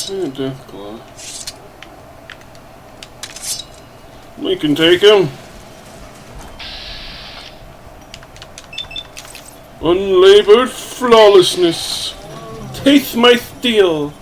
Yeah, Deathclaw. We can take him. Unlabored flawlessness. Taste my steel.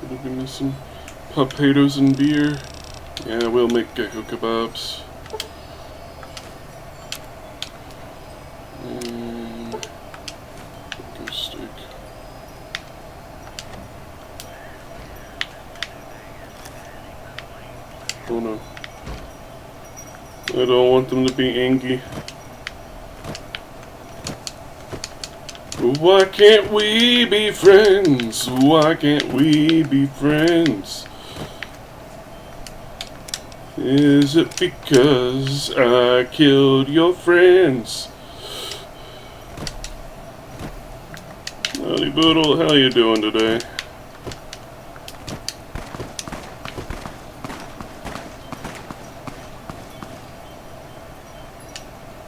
Gonna be missing potatoes and beer. Yeah, we'll make gecko kebabs. And gecko steak. Oh no. I don't want them to be angry. Why can't we be friends? Why can't we be friends? Is it because I killed your friends? Howdy Boodle, how you doing today?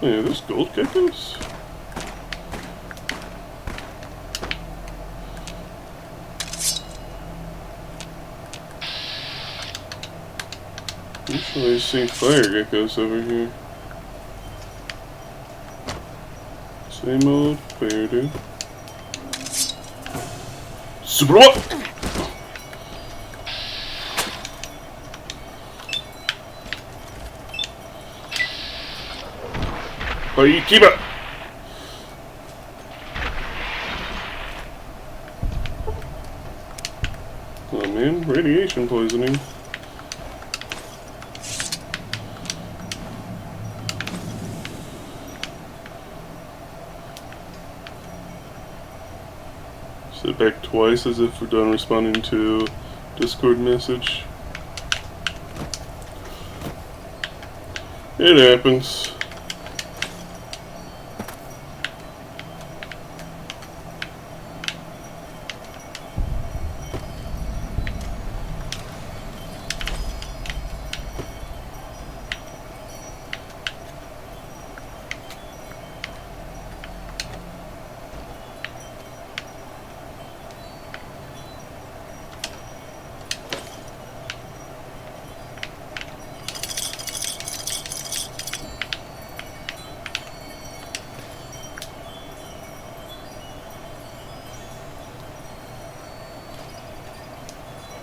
Hey, there's gold geckos? Usually I see fire geckos over here. Same old fire dude. Super what? Oh, you keep it! Oh man, radiation poisoning. Sit back twice as if we're done responding to Discord message. It happens.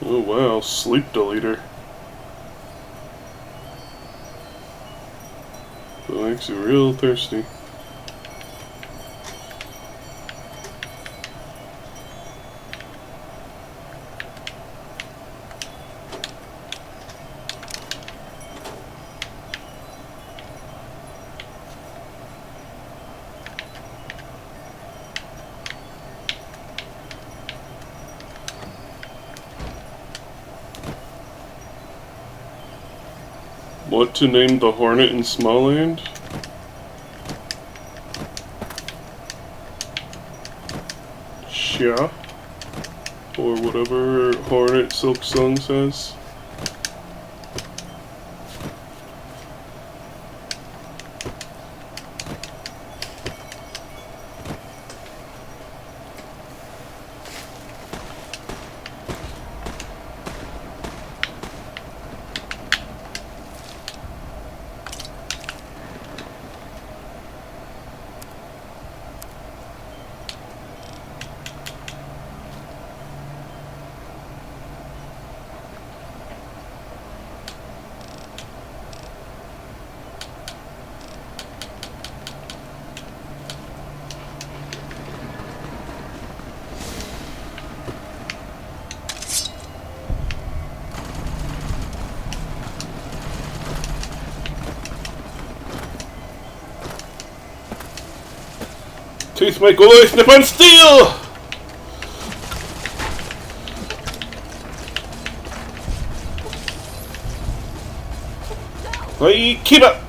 Oh wow, sleep deleter. That makes you real thirsty. What to name the Hornet in Smalland? Sha. Or whatever Hornet Silk Song says. Teeth make all snip on steel! Hey, keep up!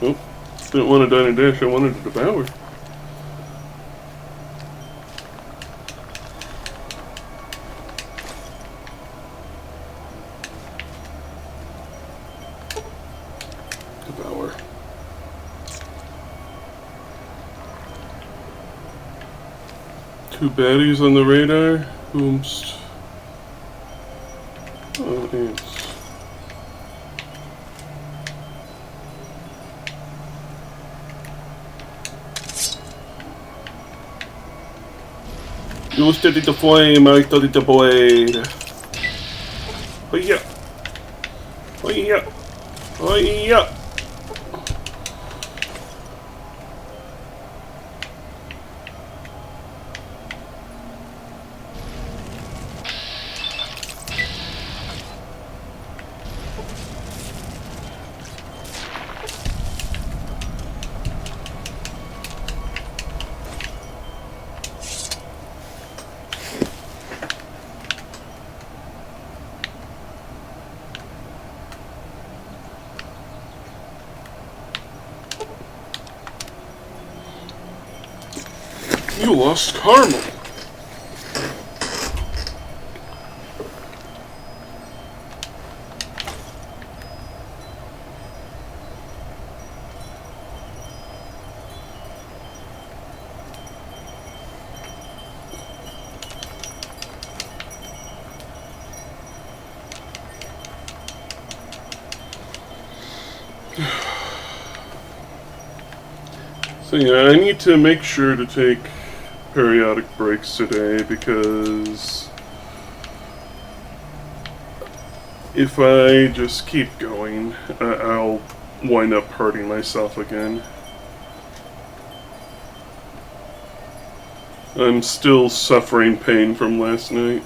Nope. Didn't want to dine and dash, I wanted to devour. Devour. Two baddies on the radar. Boomst. Oh, ants. You studied the flame, I studied the blade. Oh yeah. Oh yeah. Oh yeah. You lost Carmel. So yeah, I need to make sure to take periodic breaks today because if I just keep going, I'll wind up hurting myself again. I'm still suffering pain from last night.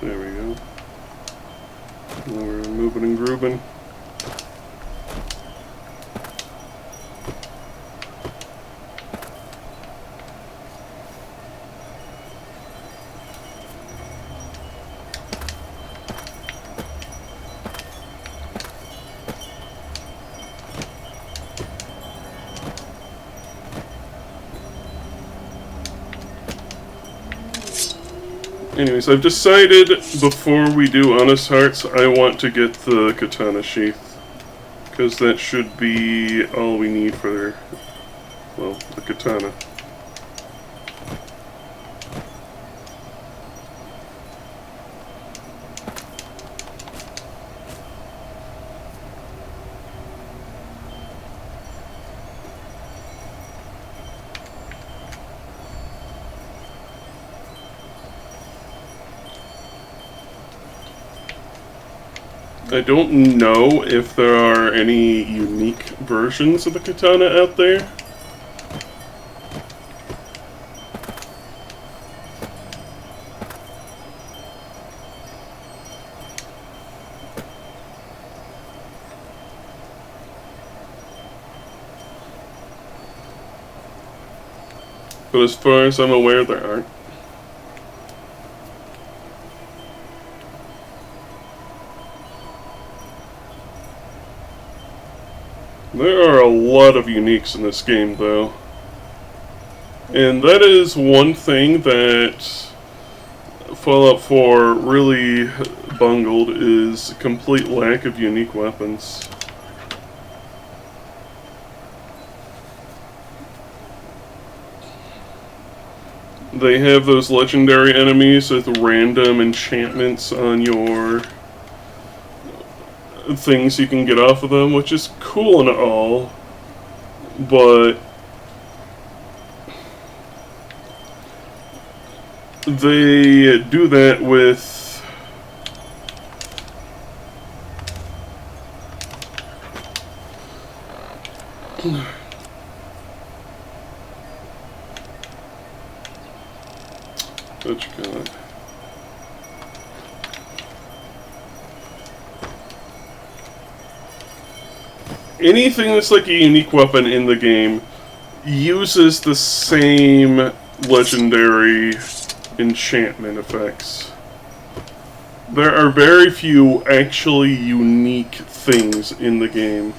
There we go. Now we're moving and grooving. Anyways, I've decided before we do Honest Hearts, I want to get the katana sheath. Because that should be all we need for, well, the katana. I don't know if there are any unique versions of the katana out there. But as far as I'm aware, there aren't. There are a lot of uniques in this game, though. And that is one thing that Fallout 4 really bungled is complete lack of unique weapons. They have those legendary enemies with random enchantments on your things you can get off of them, which is cool and all, but they do that with what you got? Anything that's like a unique weapon in the game uses the same legendary enchantment effects. There are very few actually unique things in the game.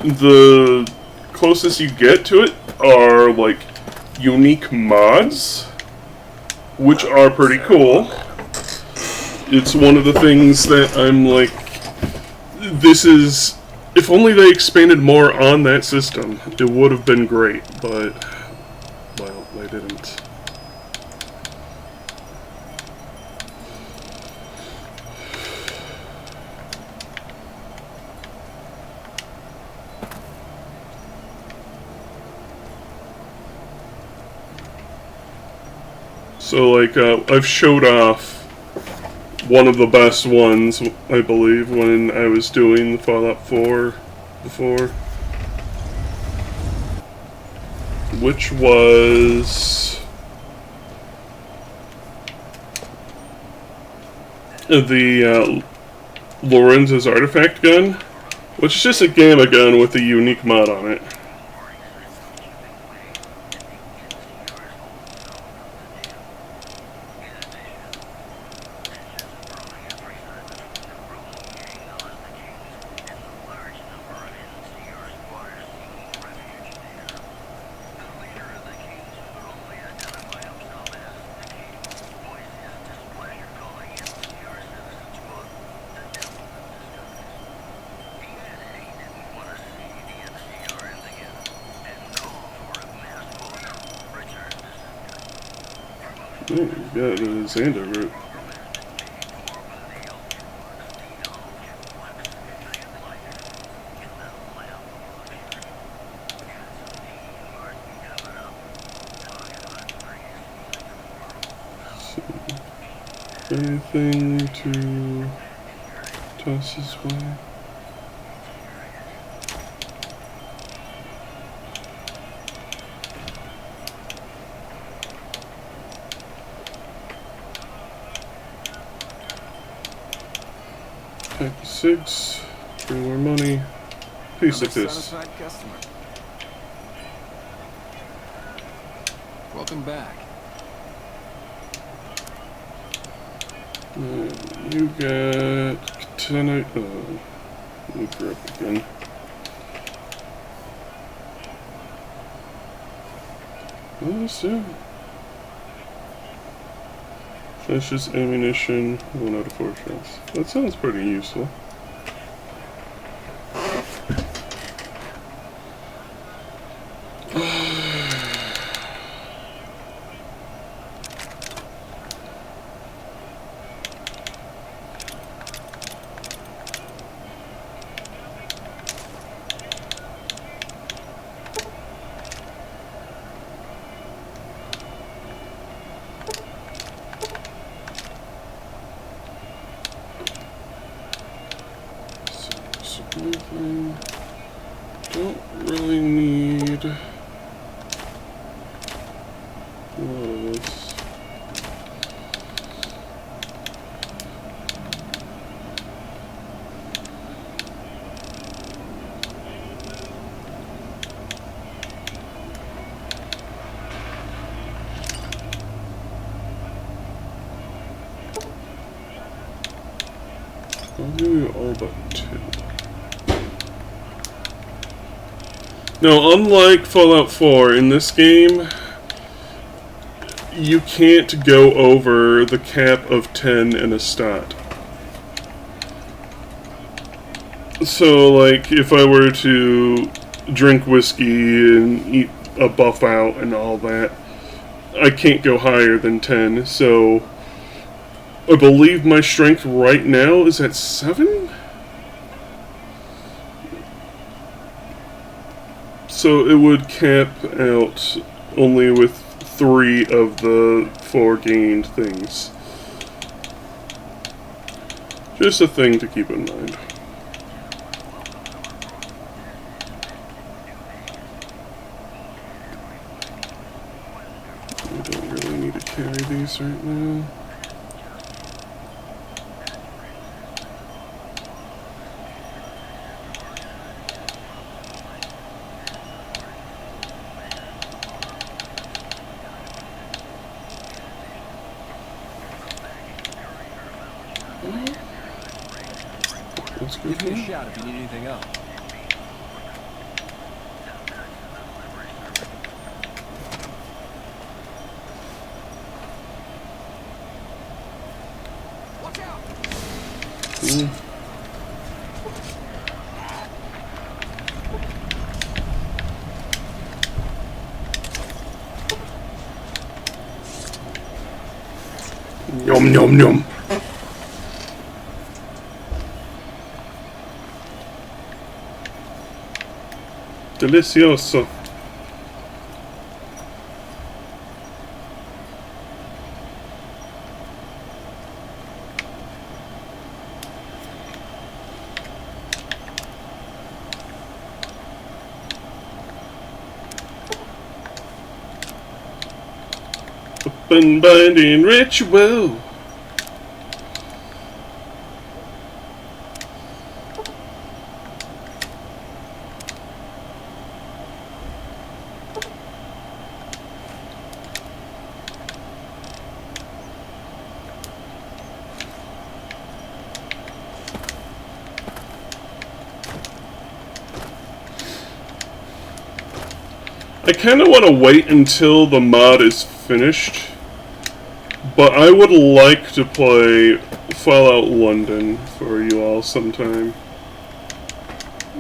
The closest you get to it are like unique mods, which are pretty cool. It's one of the things that I'm like, this is, if only they expanded more on that system, it would have been great, but, well, they didn't. So, like, I've showed off one of the best ones, I believe, when I was doing Fallout 4 before. Which was the Lorenz's Artifact Gun, which is just a gamma gun with a unique mod on it. Oh, yeah, the Xander route. Anything to toss this way? Pack of cigs, 3 more money, piece of this. Welcome back. You got tonight. Look her up again. Let's do. That's just ammunition, 1 out of 4 shots. That sounds pretty useful. Don't really need a lot of this. I'll give you all but 2. Now, unlike Fallout 4, in this game, you can't go over the cap of 10 in a stat. So, like, if I were to drink whiskey and eat a buff out and all that, I can't go higher than 10. So, I believe my strength right now is at 7? So, it would cap out only with 3 of the 4 gained things. Just a thing to keep in mind. I don't really need to carry these right now. Give me a shout if you need anything else. Watch out! Yum, yum, yum. Delicioso. Open binding ritual. I kind of want to wait until the mod is finished, but I would like to play Fallout London for you all sometime,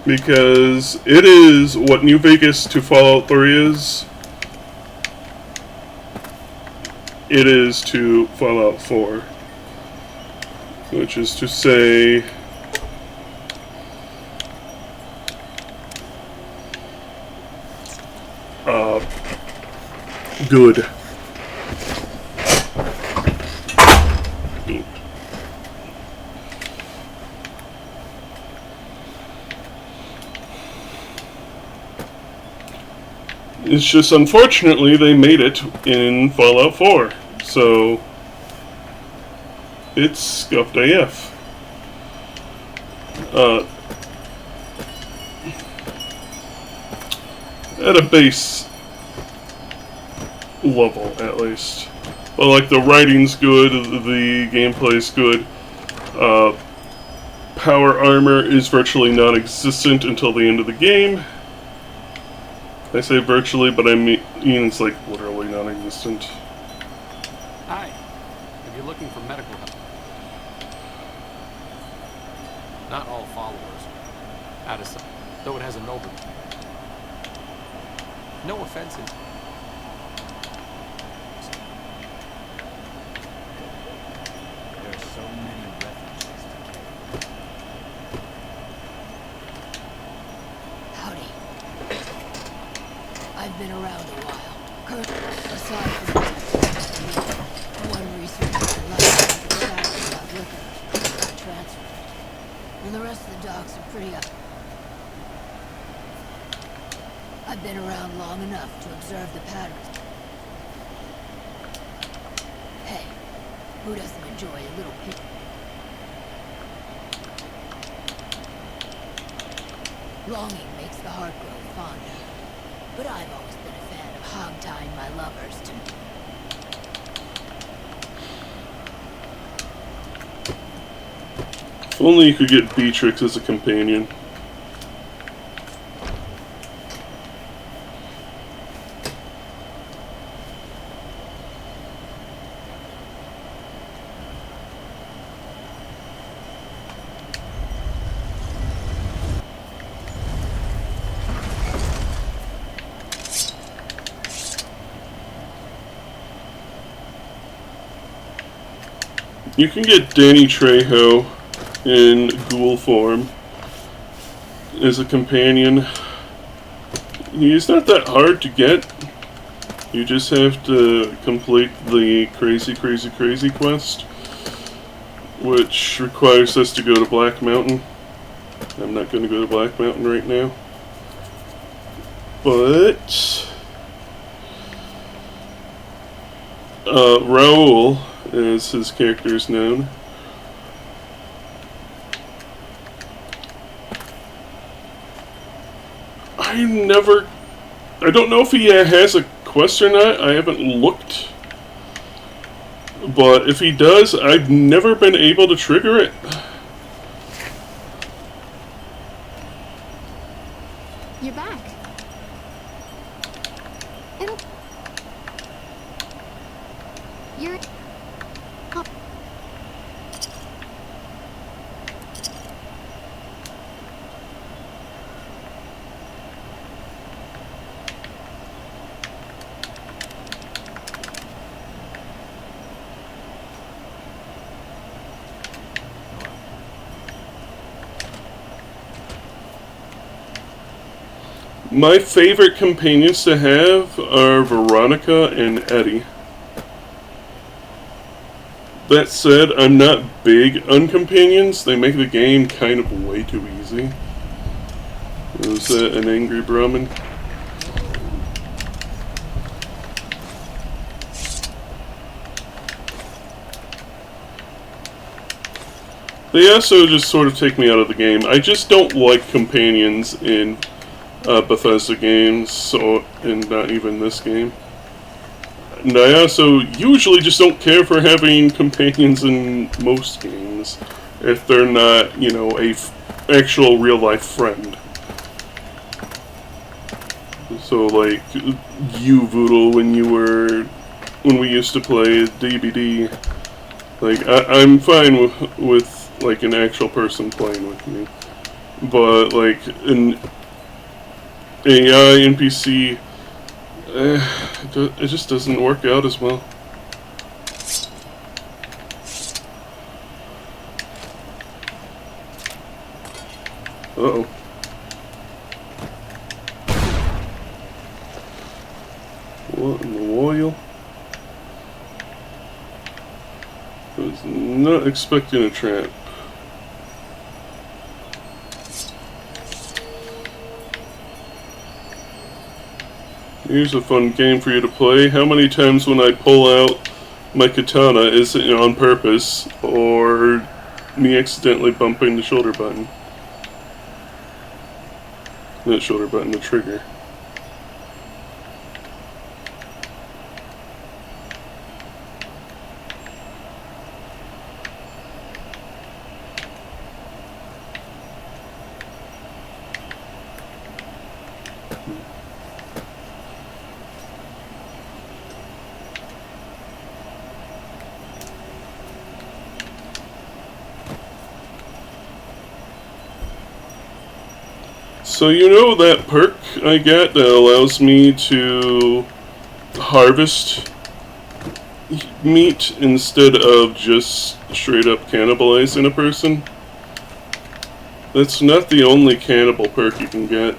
because it is what New Vegas to Fallout 3 is. It is to Fallout 4, which is to say, good. It's just unfortunately they made it in Fallout 4, so it's scuffed AF. At a base level, at least. But like, the writing's good, the gameplay's good. Power armor is virtually non-existent until the end of the game. I say virtually, but I mean it's like literally non-existent. Hi. If you're looking for medical help. Not all followers. Addison, though it has a noble. No offense. There's so many refugees. Howdy. I've been around a while. Aside from one researcher I left about liquor, got transferred. And the rest of the docs are pretty up. I've been around long enough to observe the patterns. Hey, who doesn't enjoy a little peek? Longing makes the heart grow fonder. But I've always been a fan of hog-tying my lovers to... If only you could get Beatrix as a companion. You can get Danny Trejo in ghoul form as a companion. He's not that hard to get. You just have to complete the crazy quest, which requires us to go to Black Mountain. I'm not going to go to Black Mountain right now. But Raoul, as his character is known, I don't know if he has a quest or not. I haven't looked. But if he does, I've never been able to trigger it. You're back. It'll... You're... Oh. My favorite companions to have are Veronica and Eddie. That said, I'm not big on companions. They make the game kind of way too easy. Was that an angry Brahmin? They also just sort of take me out of the game. I just don't like companions in Bethesda games, and not even this game. And I also usually just don't care for having companions in most games if they're not, you know, actual real life friend. So like you, Voodoo, when we used to play DBD, like I'm fine with like an actual person playing with me, but like an AI NPC, it just doesn't work out as well. Uh-oh. What in the oil? I was not expecting a trap. Here's a fun game for you to play. How many times when I pull out my katana is it on purpose or me accidentally bumping the shoulder button? Not shoulder button, the trigger. So you know that perk I get that allows me to harvest meat instead of just straight up cannibalizing a person? That's not the only cannibal perk you can get.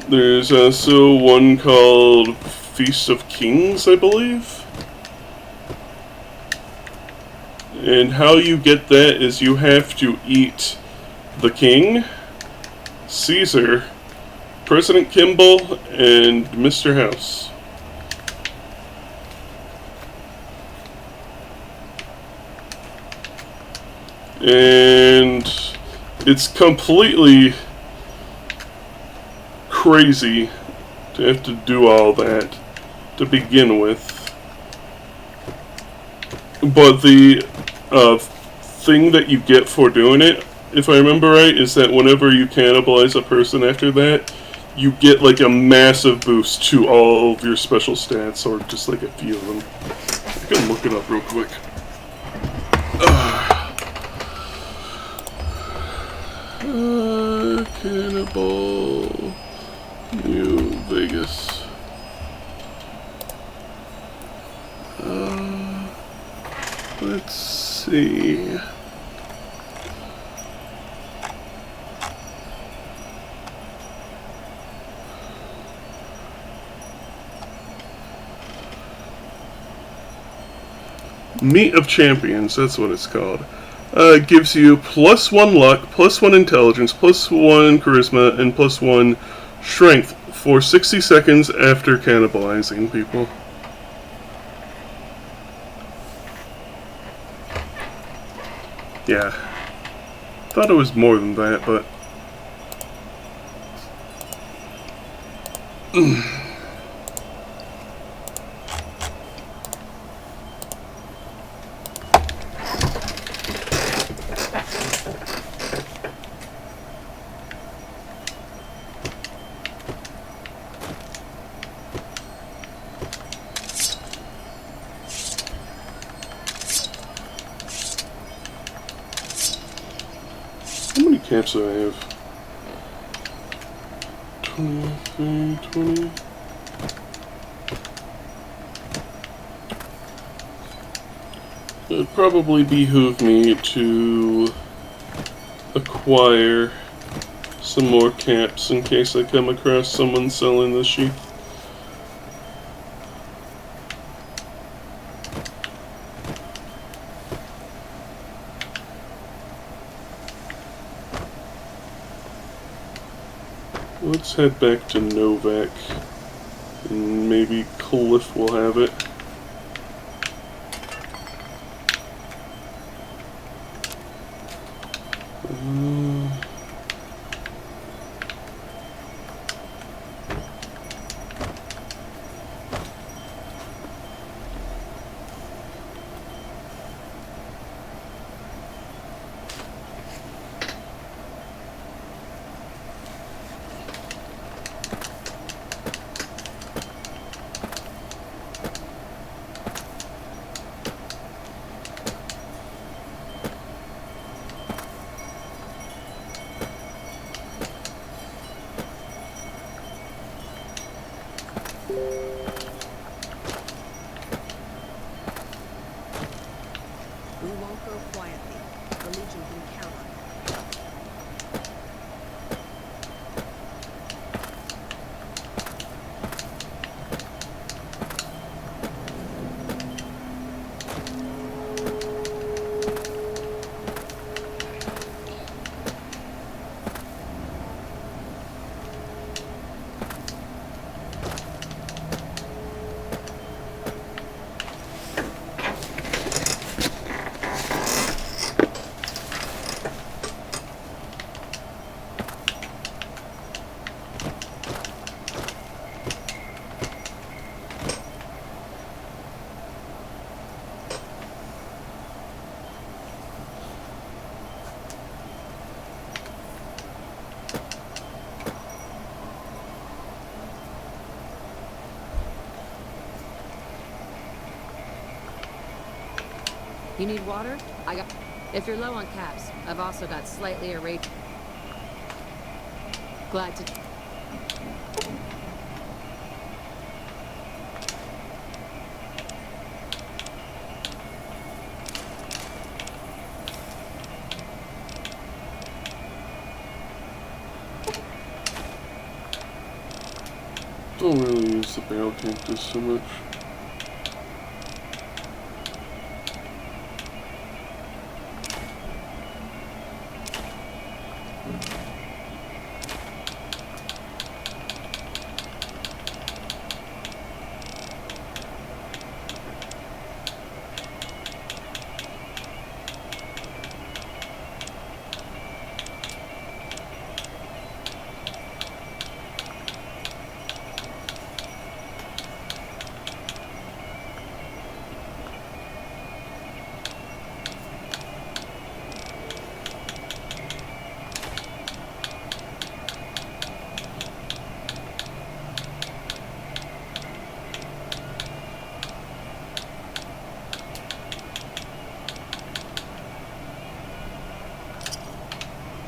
There's also one called Feast of Kings, I believe. And how you get that is you have to eat the king, Caesar, President Kimball, and Mr. House. And it's completely crazy to have to do all that to begin with. But the thing that you get for doing it, if I remember right, is that whenever you cannibalize a person after that, you get like a massive boost to all of your special stats, or just like a few of them. I can look it up real quick. Cannibal New Vegas. Let's see. Meet of Champions, that's what it's called. Gives you +1 luck, +1 intelligence, +1 charisma, and +1 strength for 60 seconds after cannibalizing people. Yeah. Thought it was more than that, but... How many caps do I have? 23, 20. It would probably behoove me to acquire some more caps in case I come across someone selling the sheath. Let's head back to Novak, and maybe Cliff will have it. We won't go quietly. The Legion can count on it. You need water? I got... If you're low on caps, I've also got slightly irate... Glad to... Don't really use the barrel cactus so much.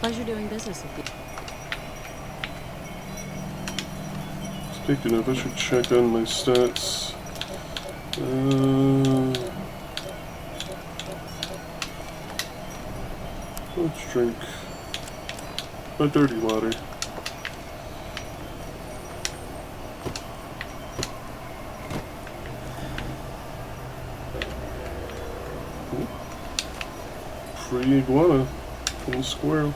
Pleasure doing business with you. Speaking of, I should check on my stats. Let's drink my dirty water. Free iguana and squirrel.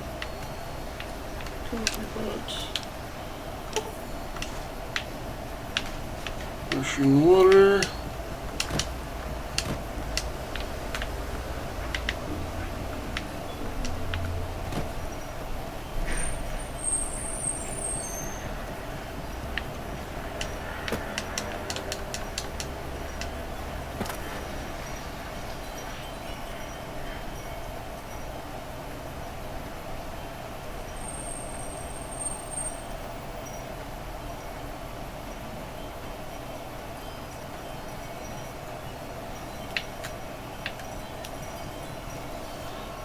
Russian water.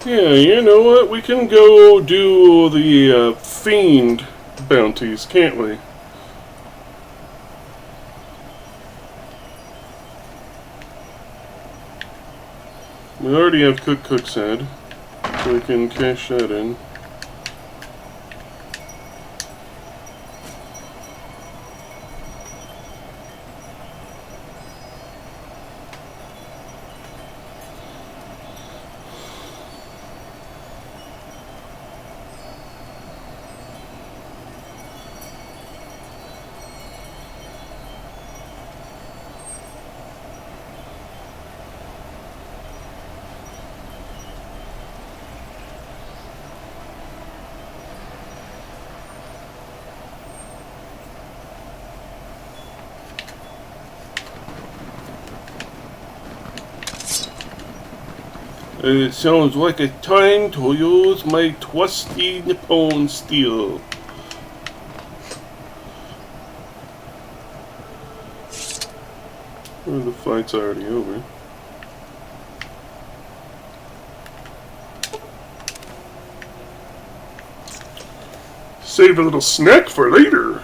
Yeah, you know what? We can go do the fiend bounties, can't we? We already have Cook's Head, so we can cash that in. It sounds like a time to use my trusty Nippon steel. Well, the fight's already over. Save a little snack for later.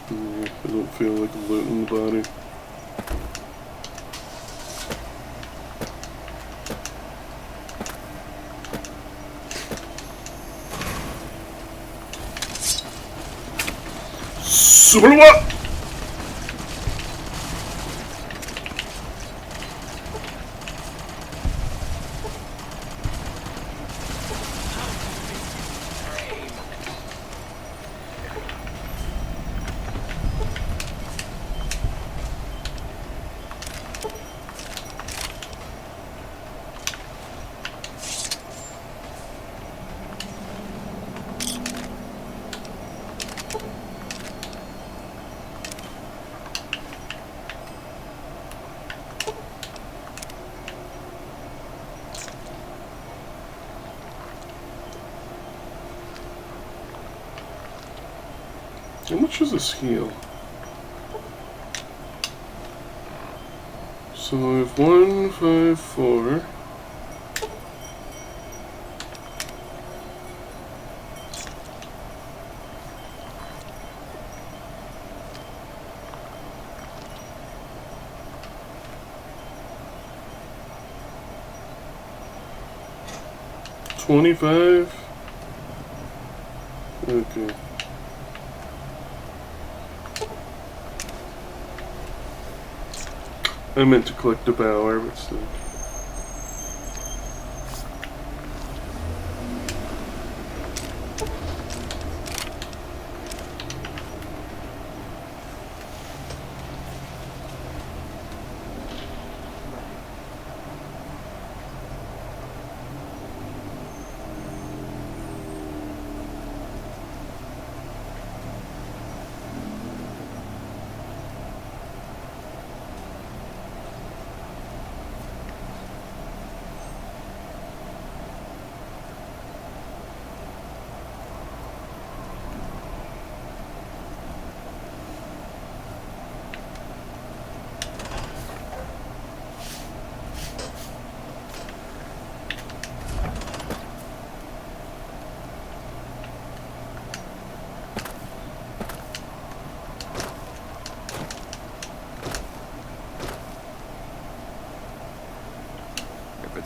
I don't feel like looting the body. Super How much does this heal? So I have 154. $25. Okay. I meant to collect the bower, but still.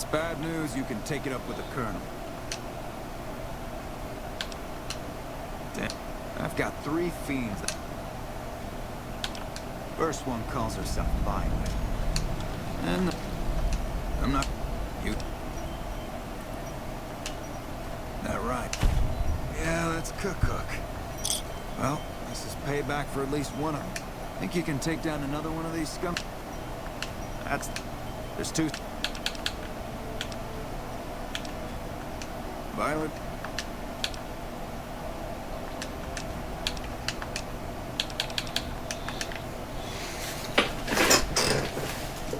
it's bad news, you can take it up with the Colonel. Damn. I've got 3 fiends. First one calls herself Violet. And I'm not... You... That right. Yeah, that's Cook. Well, this is payback for at least one of them. Think you can take down another one of these scum... There's 2... Violet...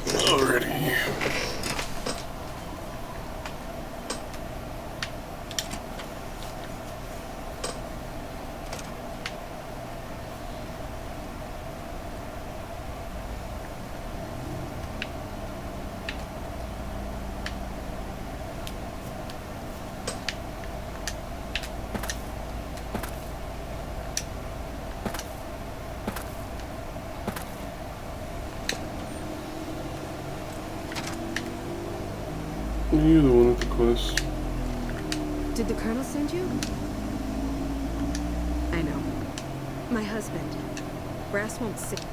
Alrighty. You're the one with the quest. Did the Colonel send you? I know. My husband. Brass won't sit.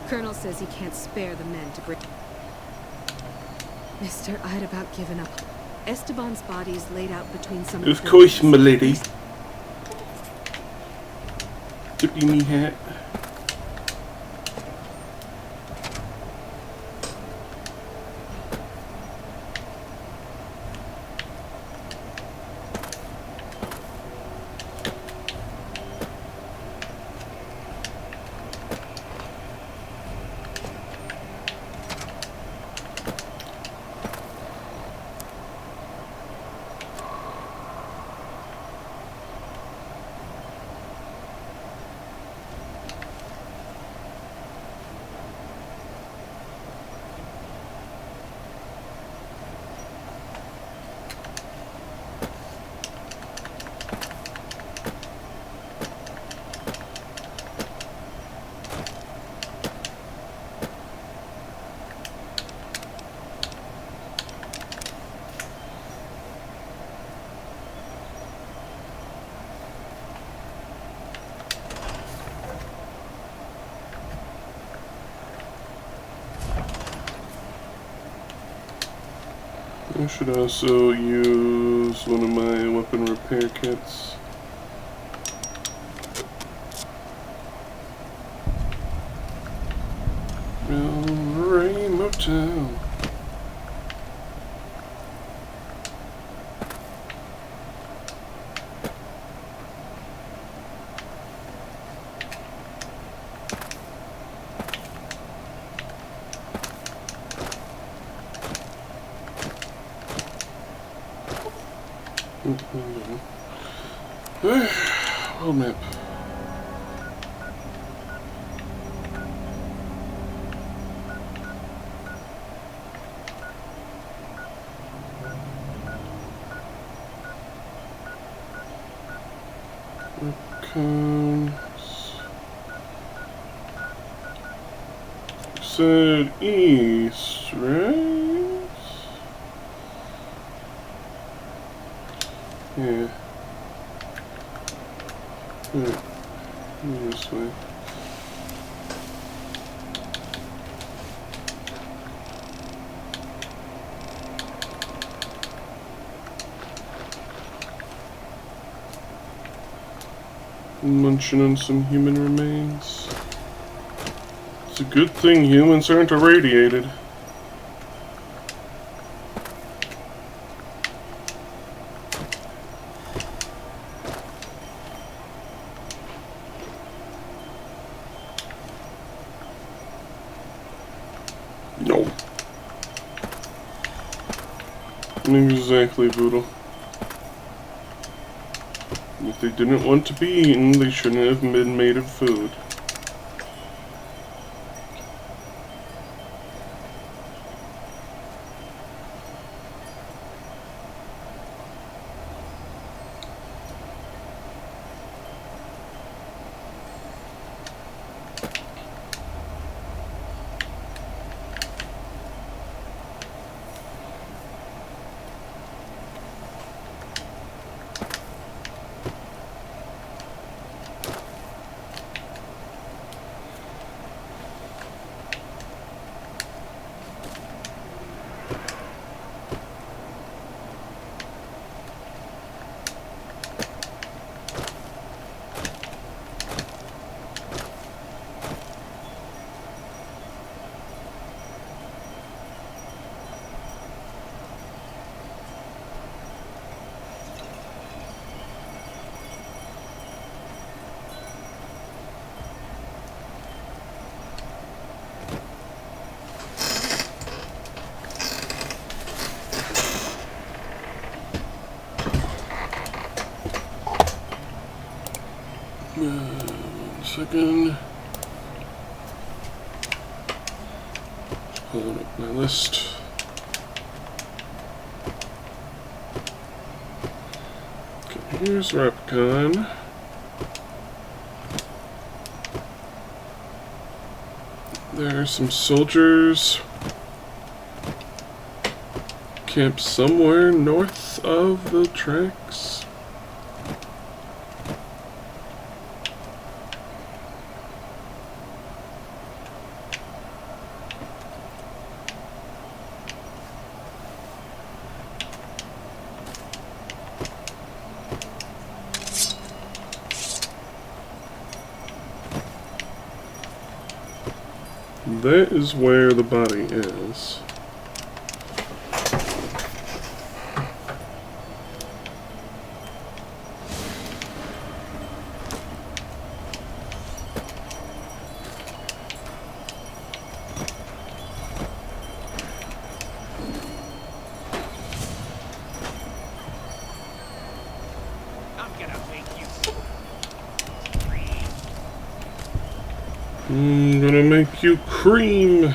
Colonel says he can't spare the men to bring... Mister, I'd about given up. Esteban's body is laid out between some Of course, my lady. Tippy me hat. I should also use one of my weapon repair kits. Rain Motel. World map. Said east, right? Yeah. Alright. This way. Munching on some human remains. It's a good thing humans aren't irradiated. No. Exactly, Voodoo. If they didn't want to be eaten, they shouldn't have been made of food. shotgun. Pulling up my list. Okay, here's Repcon. There are some soldiers camped somewhere north of the tracks. That is where the body is. I'm gonna make you cream.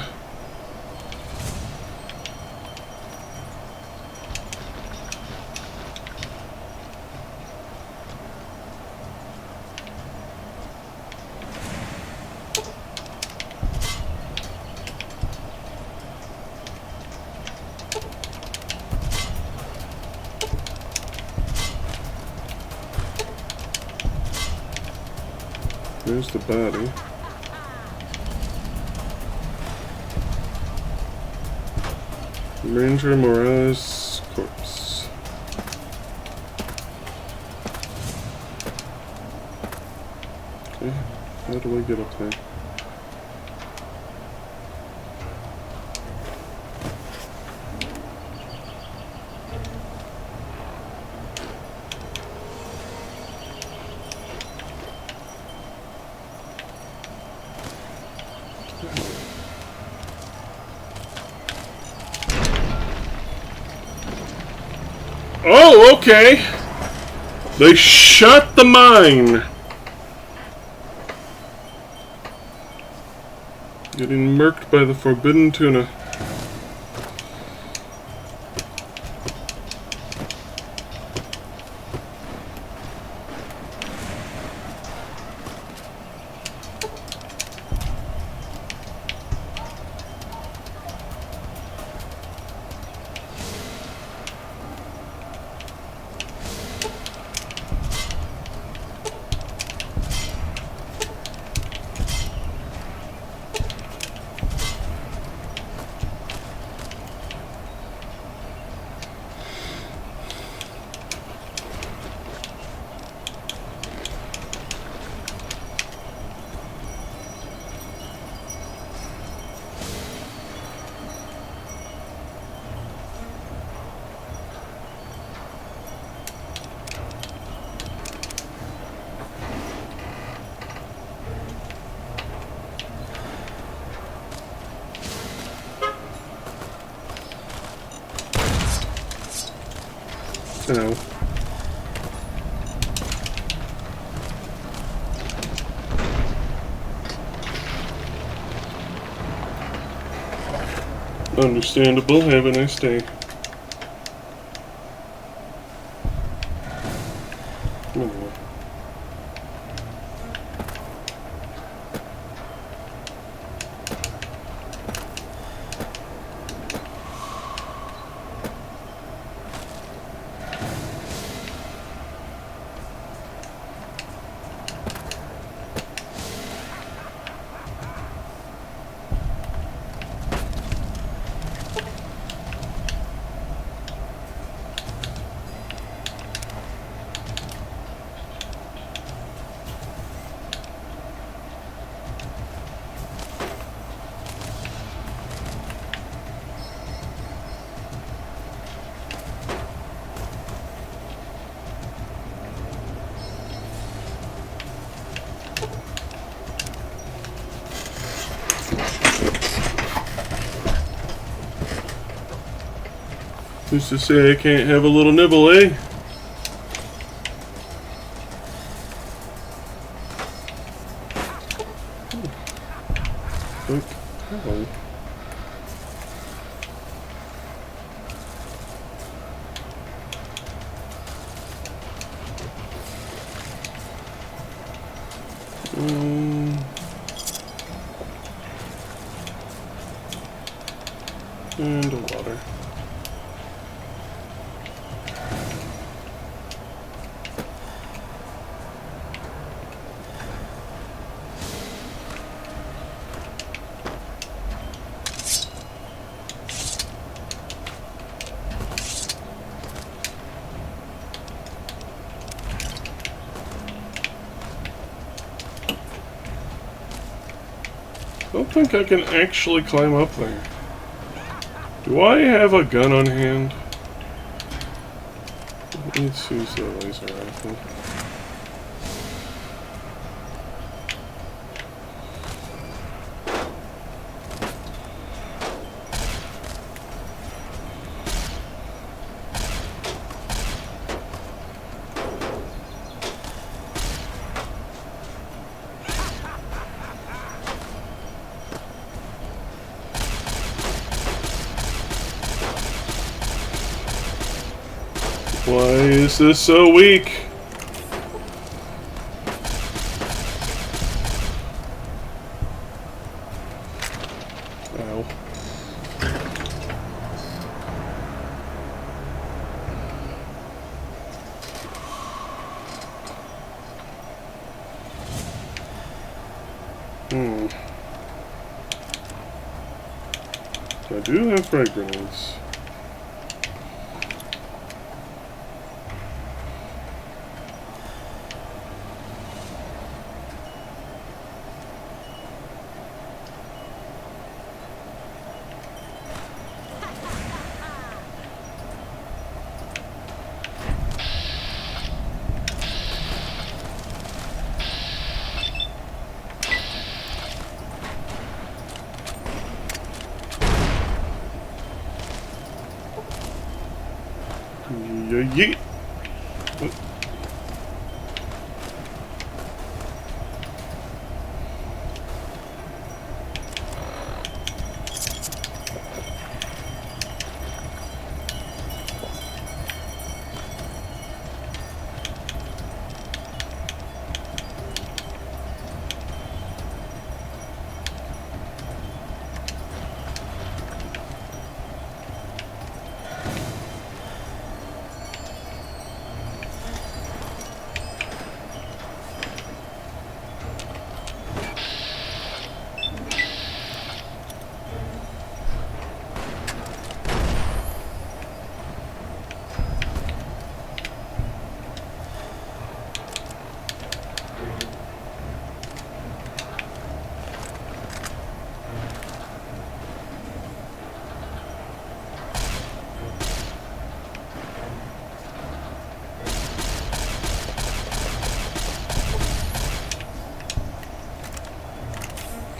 There's the body. Ranger Morales corpse. Okay, how do I get up there? Oh, okay. They shut the mine. Getting murked by the forbidden tuna. Ow. Understandable. Have a nice day. Oh. Who's to say I can't have a little nibble, eh? Quick. Oh. And a water. I don't think I can actually climb up there. Do I have a gun on hand? Let's use the laser rifle. Why is this so weak? Ow. I do have frag grenades. Yeet.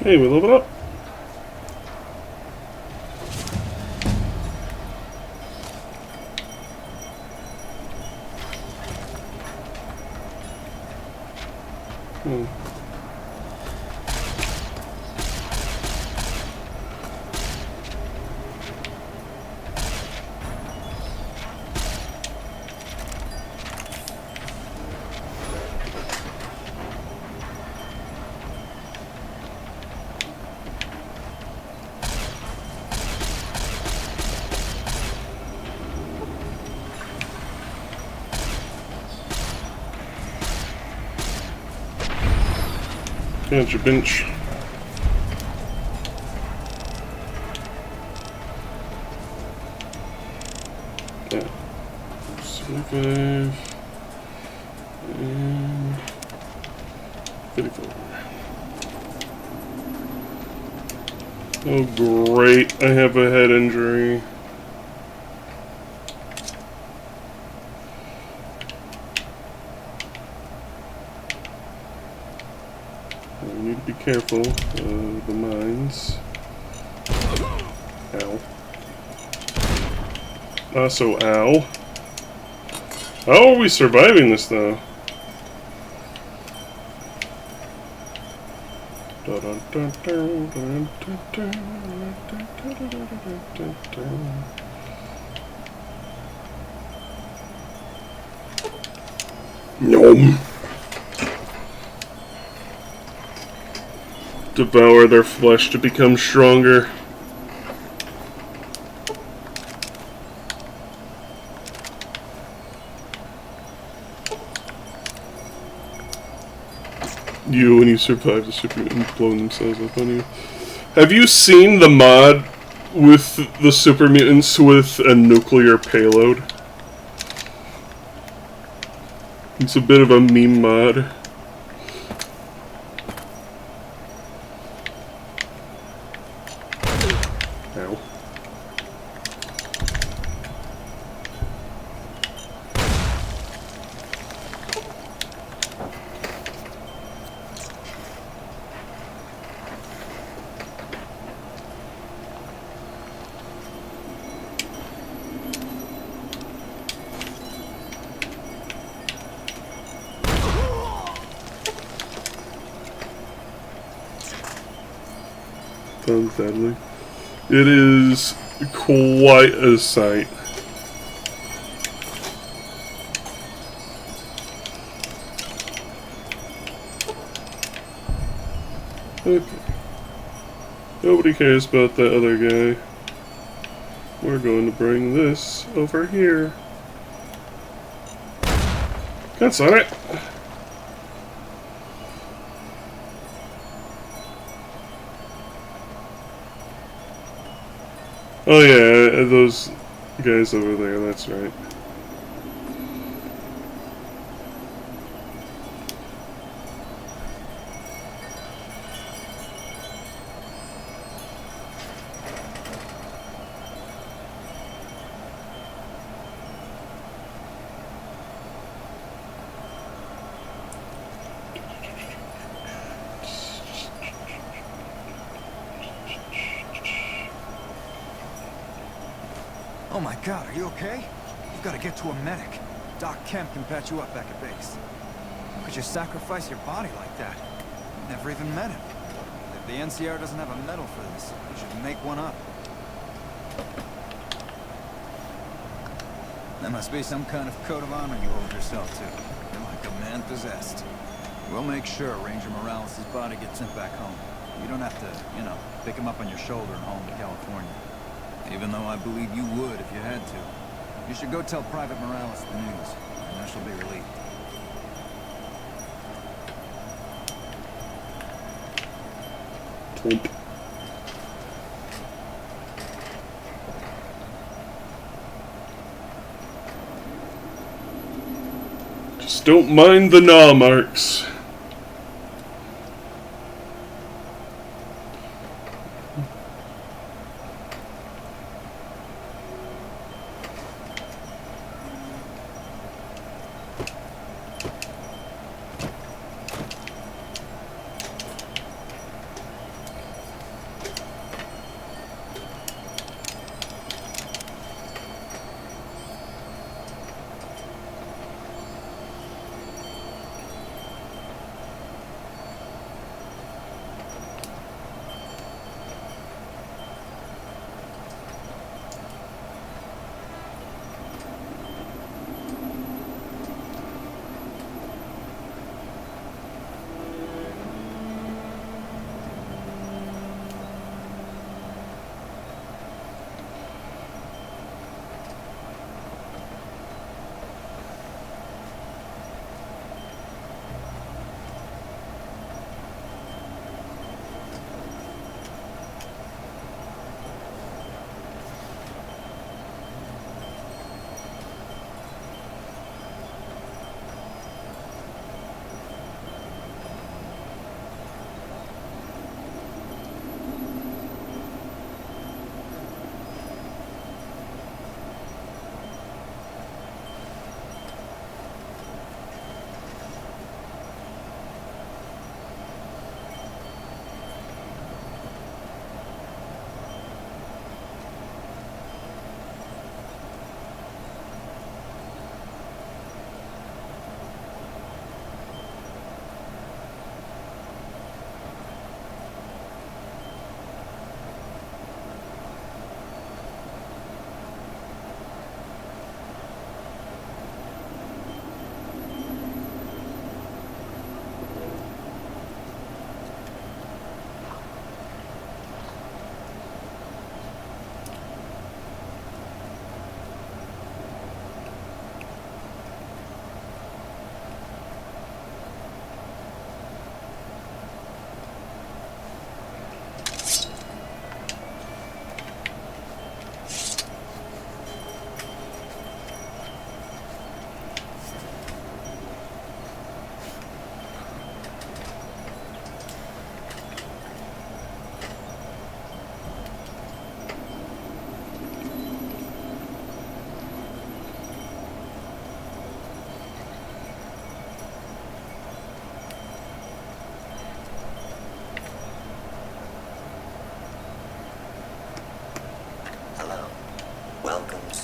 Hey, we level up. There's your bench. Yeah. 75 and 54. Oh great, I have a head injury. We need to be careful of the mines. Ow. Also, ow. How are we surviving this, though? Dun, dun, Nom. Devour their flesh to become stronger. You, when you survive the super mutants blowing themselves up on you. Have you seen the mod with the super mutants with a nuclear payload? It's a bit of a meme mod. Ow. Sounds deadly. It is quite a sight. Okay. Nobody cares about that other guy. We're going to bring this over here. That's on it. Oh yeah, those guys over there, that's right. Oh my god, are you okay? You've got to get to a medic. Doc Kemp can patch you up back at base. How could you sacrifice your body like that? Never even met him. If the NCR doesn't have a medal for this, you should make one up. That must be some kind of code of honor you hold yourself to. You're like a man possessed. We'll make sure Ranger Morales' body gets sent back home. You don't have to, you know, pick him up on your shoulder and haul him to California. Even though I believe you would if you had to. You should go tell Private Morales the news, and then she'll be relieved. Twomp. Just don't mind the gnaw marks.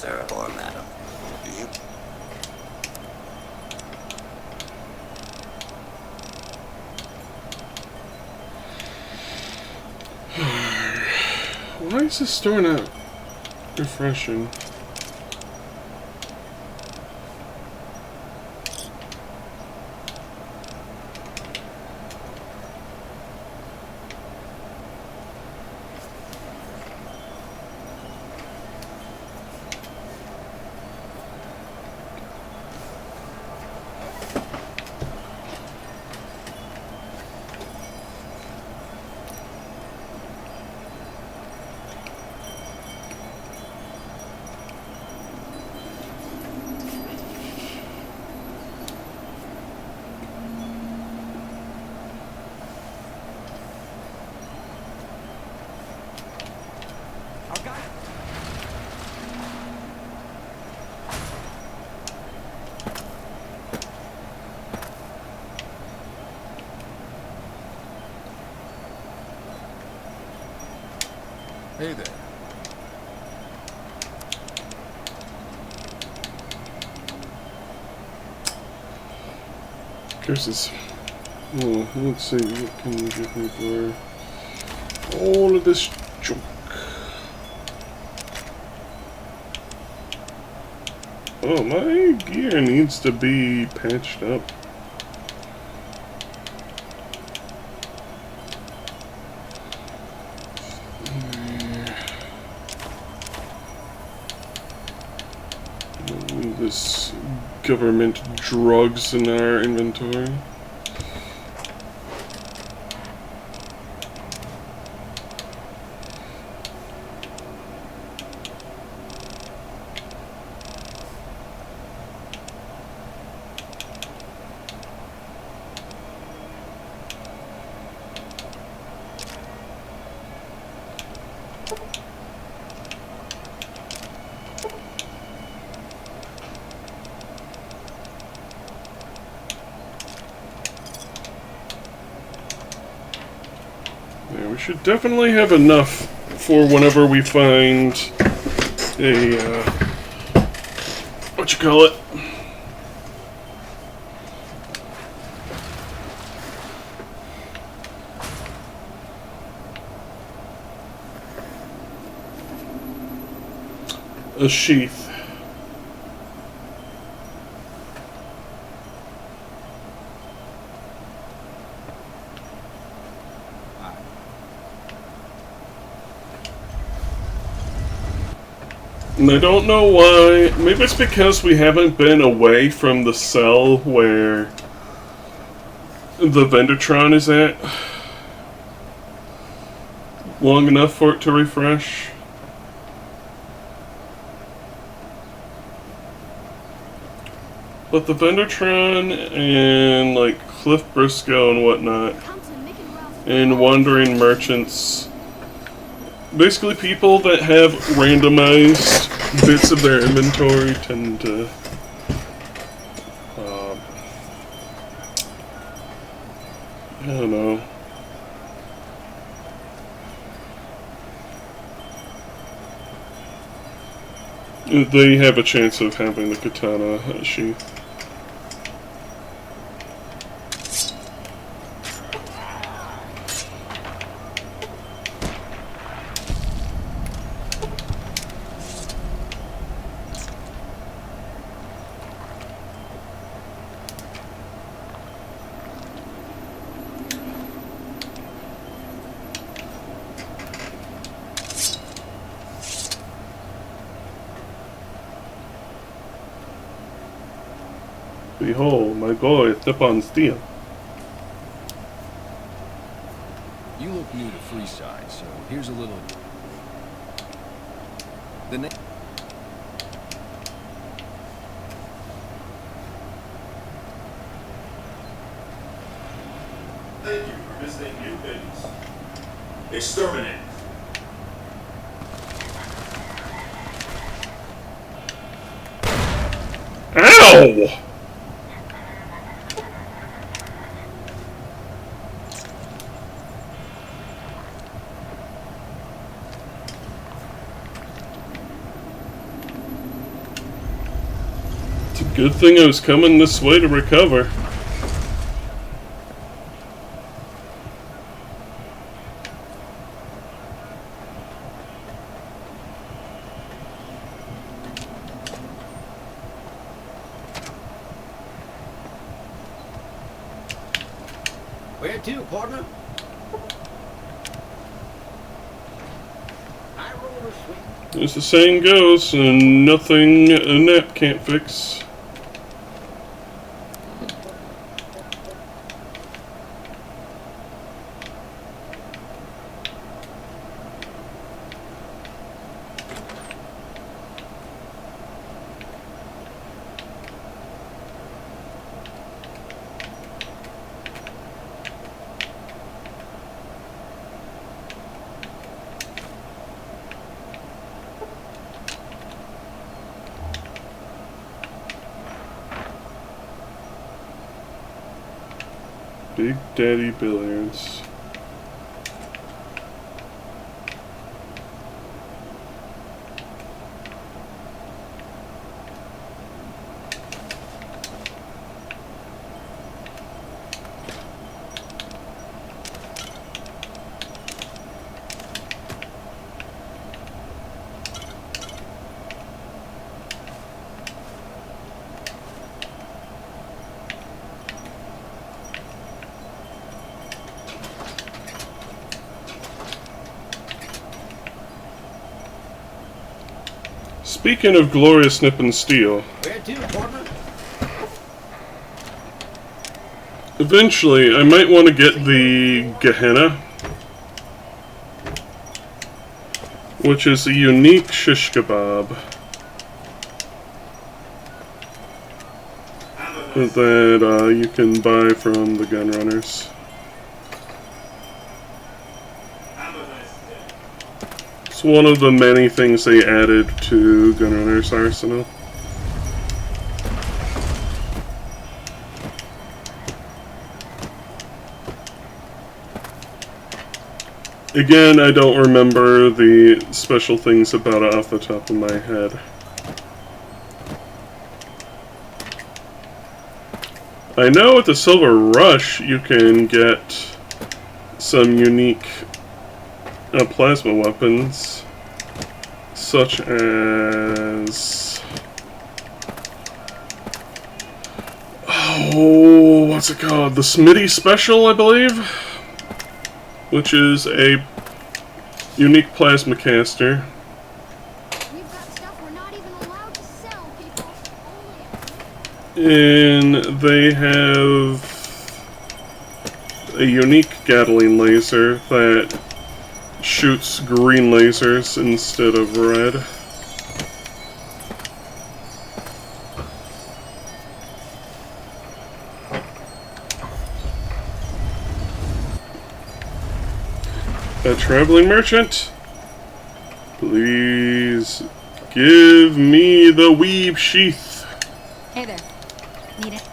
sir or madam. You Why is this store not refreshing? Hey there. Curses. Oh, let's see, what can you give me for all of this junk? Oh, my gear needs to be patched up. This government drugs in our inventory. Yeah, we should definitely have enough for whenever we find a, what you call it? A sheath. And I don't know why. Maybe it's because we haven't been away from the cell where the Vendertron is at long enough for it to refresh. But the Vendertron and like Cliff Briscoe and whatnot, and Wandering Merchants, basically people that have randomized bits of their inventory tend to I don't know. They have a chance of having the katana sheath. Behold, my boy, Stepan Steel. You look new to Freeside, so here's a little... The name... Thank you for visiting New Bins. Exterminate. Ow! Good thing I was coming this way to recover. Where to, partner? I roll or sweet. As the saying goes, nothing a nap can't fix. Big Daddy Billiards. Speaking of glorious Nippon Steel, Where to, partner? eventually I might want to get the Gehenna, which is a unique shish kebab that you can buy from the Gunrunners. It's one of the many things they added to Gunrunner's arsenal. Again, I don't remember the special things about it off the top of my head. I know at the Silver Rush you can get some unique plasma weapons, such as... oh, what's it called? The Smitty Special, I believe? Which is a unique plasma caster. We've got stuff we're not even allowed to sell, people. And they have a unique Gatling laser that shoots green lasers instead of red. A traveling merchant, please give me the weave sheath. Hey there. Need it?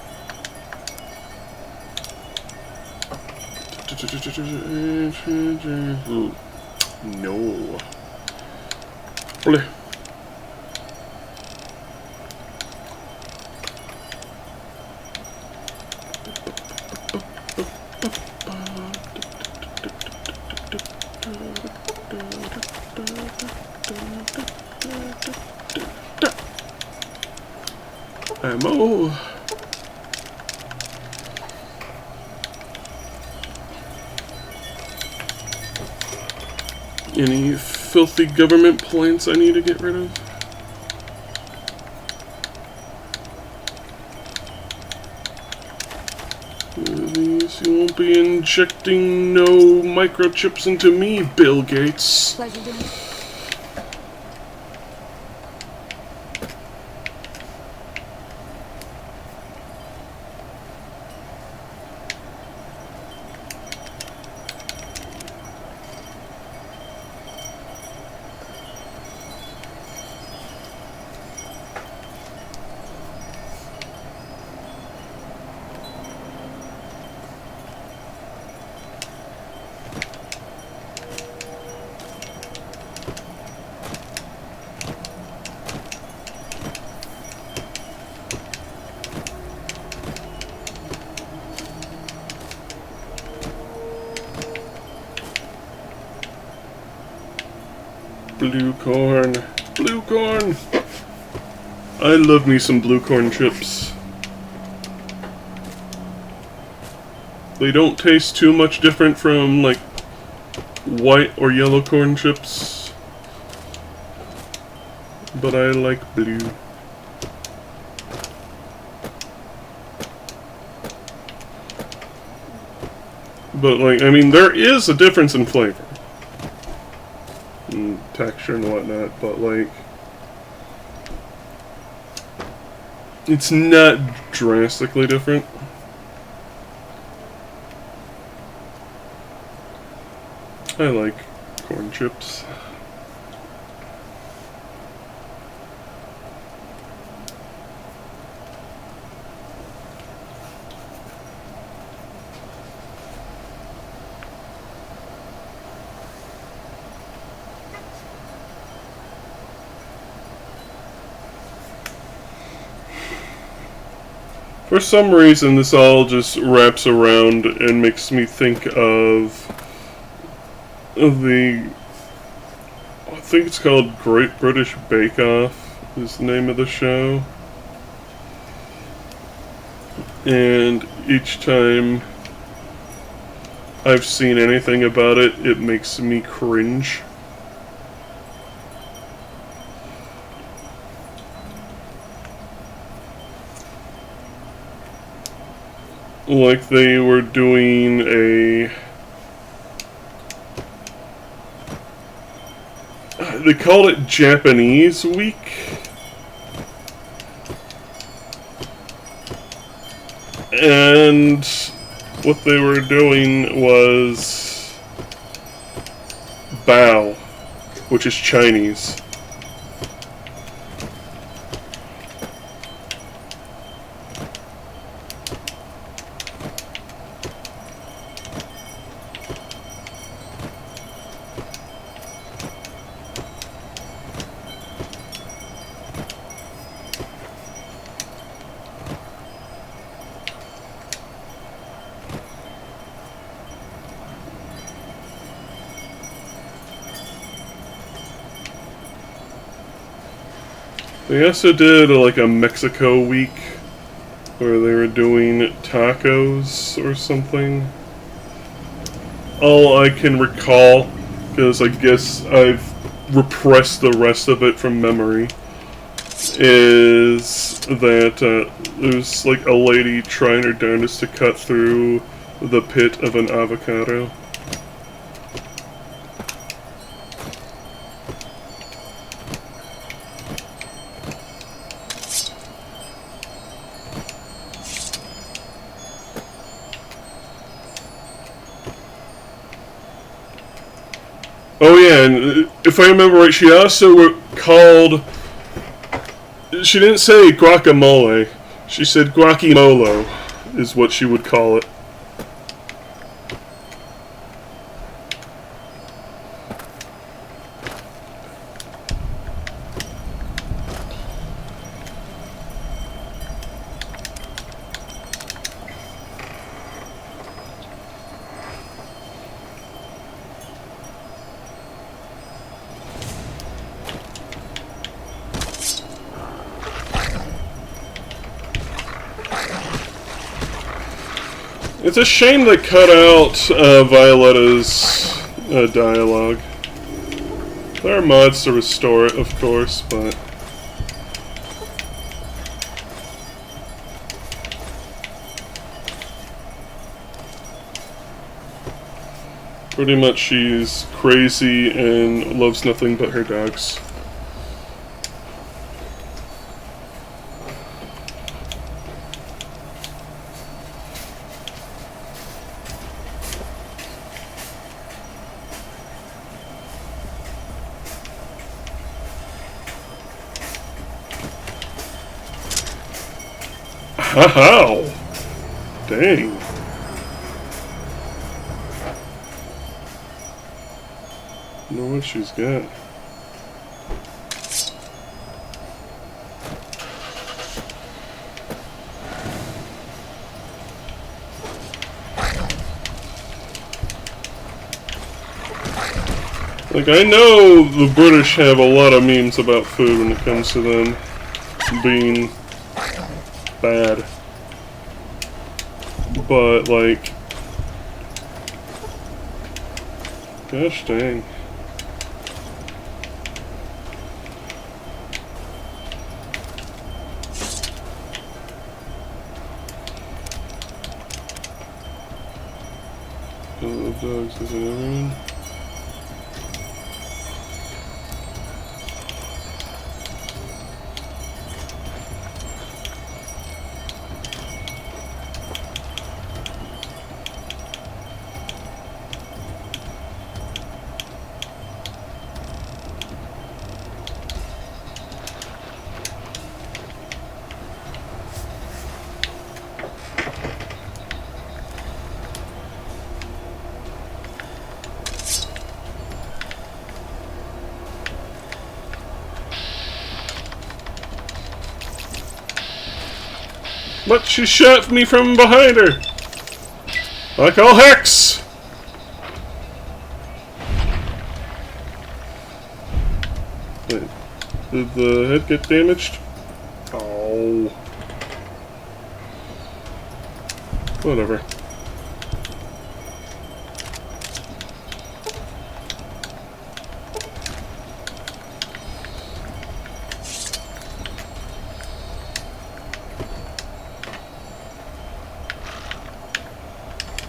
Ooh, no. Ole. Ammo. Any filthy government plants I need to get rid of? These, you won't be injecting no microchips into me, Bill Gates. Pleasure doing it. Blue corn. Blue corn! I love me some blue corn chips. They don't taste too much different from, like, white or yellow corn chips. But I like blue. But, like, I mean, there is a difference in flavor. And texture and whatnot, but, like, it's not drastically different. I like corn chips. For some reason, this all just wraps around and makes me think of the, I think it's called Great British Bake Off is the name of the show. And each time I've seen anything about it, it makes me cringe. Like they were doing a... They called it Japanese Week. And what they were doing was Bao, which is Chinese. They also did like a Mexico week where they were doing tacos or something. All I can recall, because I guess I've repressed the rest of it from memory, is that there's like a lady trying her darndest to cut through the pit of an avocado. Oh yeah, and if I remember right, she also called... She didn't say guacamole. She said guacamolo is what she would call it. It's a shame they cut out Violetta's dialogue. There are mods to restore it, of course, but... Pretty much she's crazy and loves nothing but her dogs. How? Dang. I know what she's got. Like, I know the British have a lot of memes about food when it comes to them being bad. But, like, gosh dang. I love dogs, is it everyone? But she shot me from behind her! I call Hex! Wait, did the head get damaged? Oh. Whatever.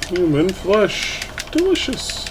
Human flesh. Delicious.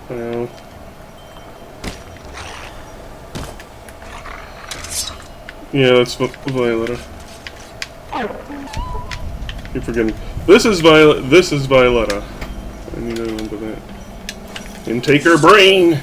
Well. Yeah, that's Violetta. Keep forgetting. This is Violet. This is Violetta. I need to remember that. And take her brain.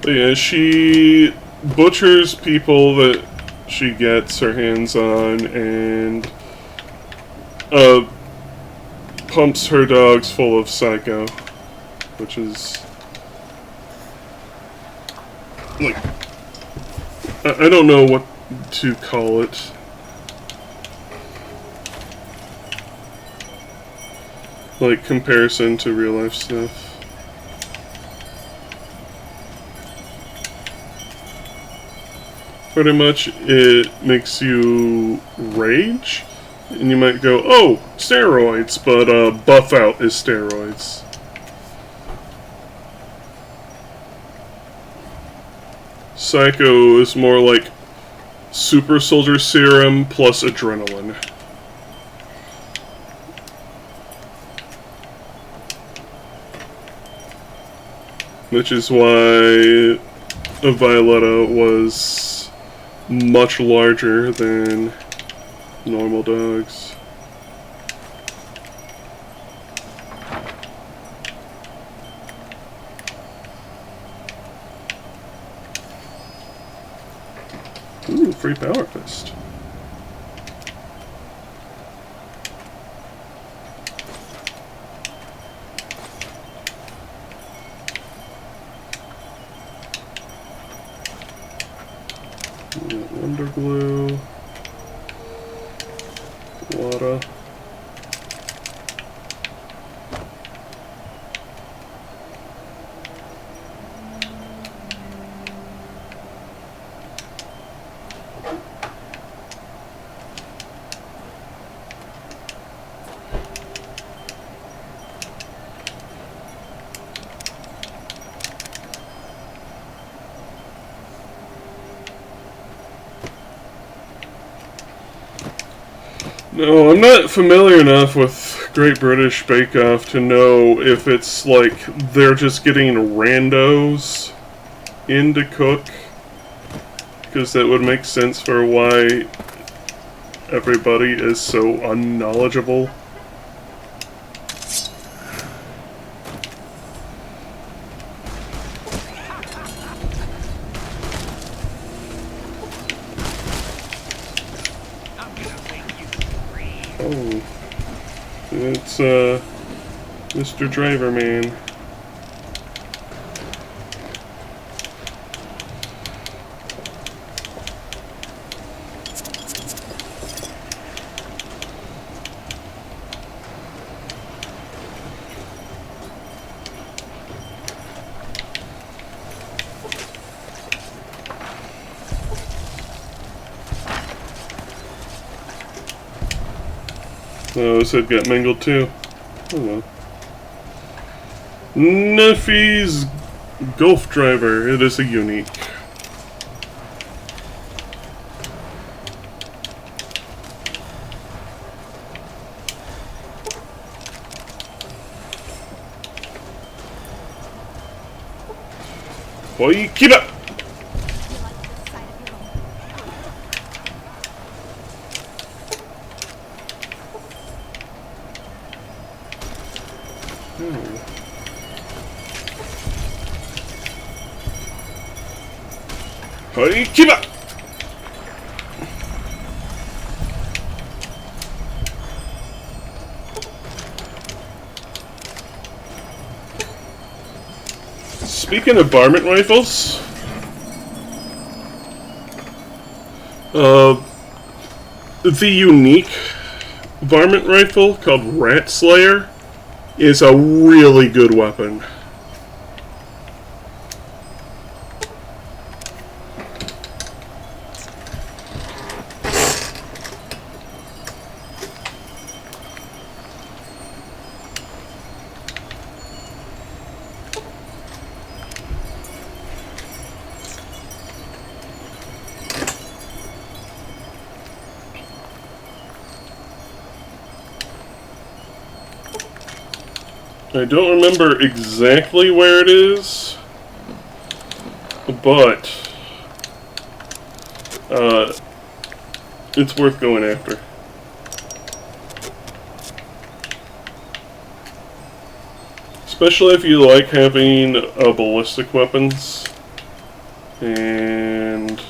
But yeah, she butchers people that she gets her hands on and pumps her dogs full of Psycho, which is like, I don't know what to call it. Like, comparison to real life stuff. Pretty much, it makes you rage, and you might go, oh, steroids, but buff out is steroids. Psycho is more like super soldier serum plus adrenaline. Which is why Violetta was much larger than normal dogs. Ooh, free Power Fist. Wonder Glue, water. No, I'm not familiar enough with Great British Bake Off to know if it's like they're just getting randos in to cook, because that would make sense for why everybody is so unknowledgeable. Oh, it's Mr. Driver Man. Oh, this head got mangled too. Oh well. Neffy's Golf Driver. It is a unique. Boy, keep up! Hey, keep up! Speaking of varmint rifles, the unique varmint rifle called Rat Slayer is a really good weapon. I don't remember exactly where it is, but it's worth going after. Especially if you like having ballistic weapons and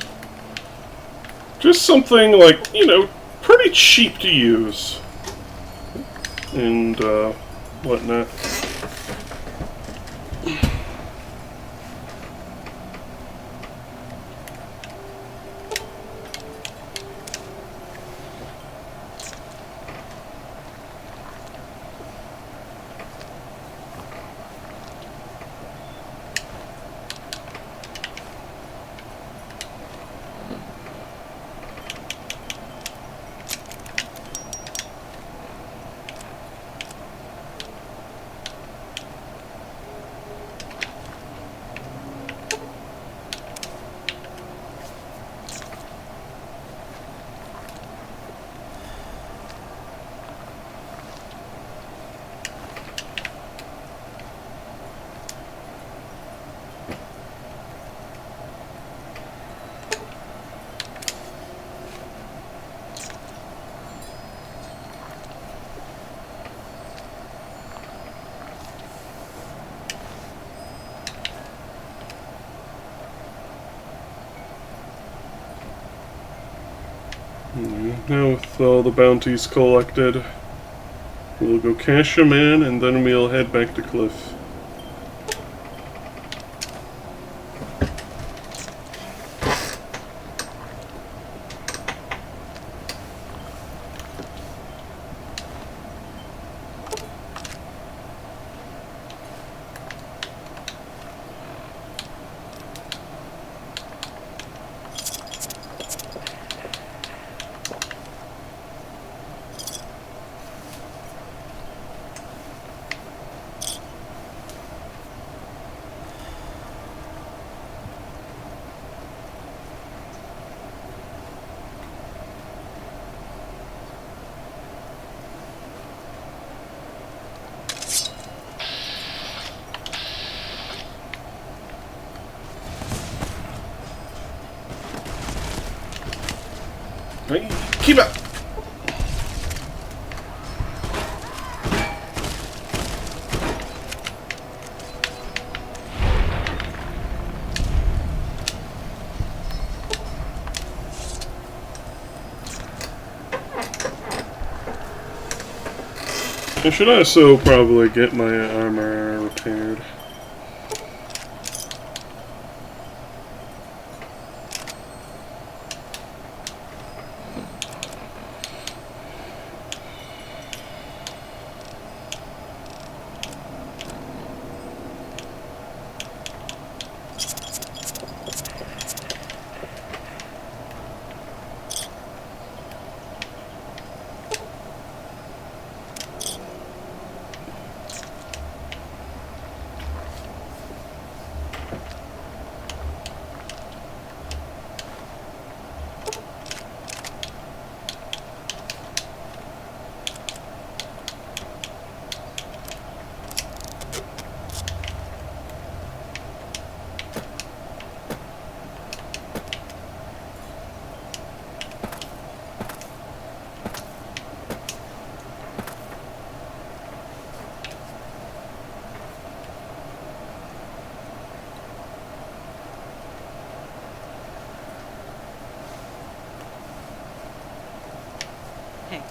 just something like, you know, pretty cheap to use and whatnot. Now with all the bounties collected, we'll go cash them in and then we'll head back to Cliff. Hey, keep up! I should also probably get my armor repaired. Hey.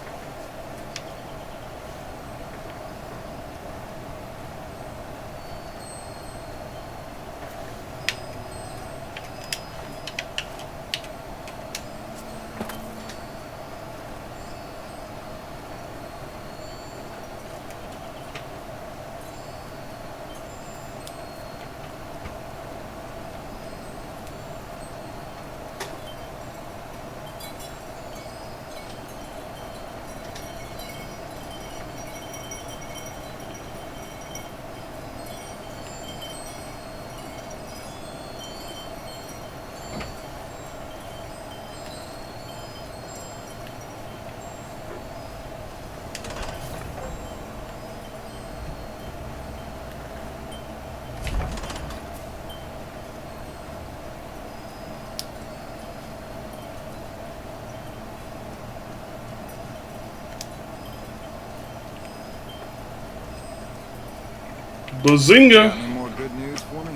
Bazinga! Any more good news for me?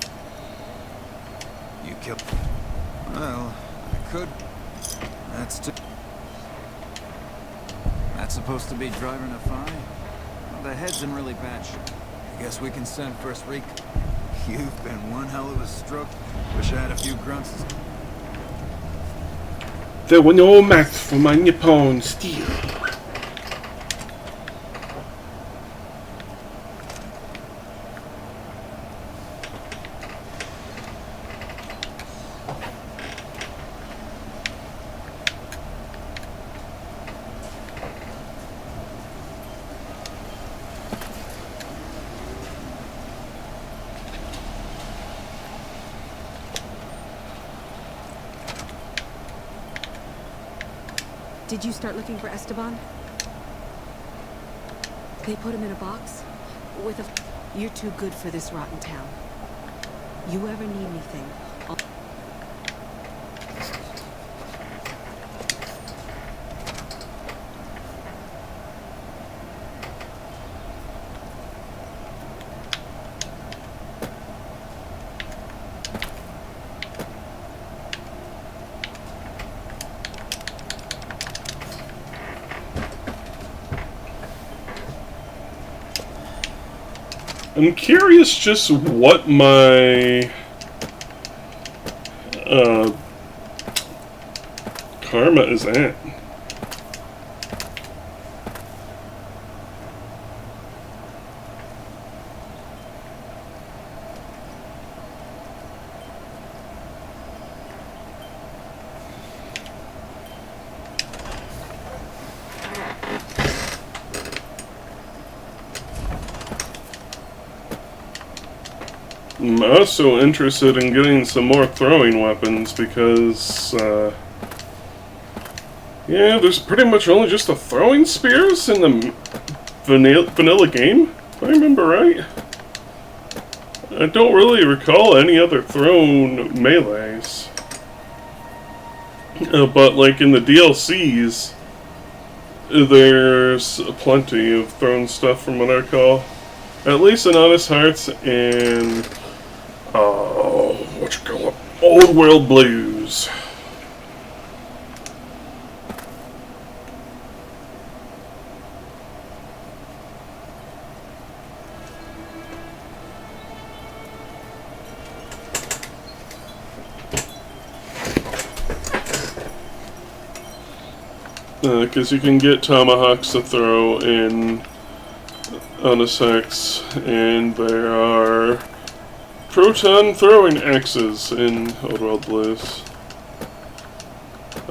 You killed... Well, I could... That's supposed to be driving a fine? Well, the head's in really bad shape. I guess we can send First Rico. You've been one hell of a stroke. Wish I had a few grunts. There were no match for my Nippon steel. Did you start looking for Esteban? They put him in a box? With a... You're too good for this rotten town. You ever need anything, I'll... I'm curious just what my karma is at. I'm also interested in getting some more throwing weapons because, yeah, there's pretty much only just the throwing spears in the vanilla game, if I remember right. I don't really recall any other thrown melees. But like in the DLCs, there's plenty of thrown stuff from what I recall. At least in Honest Hearts and what you call it? Old World Blues. Because you can get tomahawks to throw in Honest Hearts, and there are proton throwing axes in Old World Blues.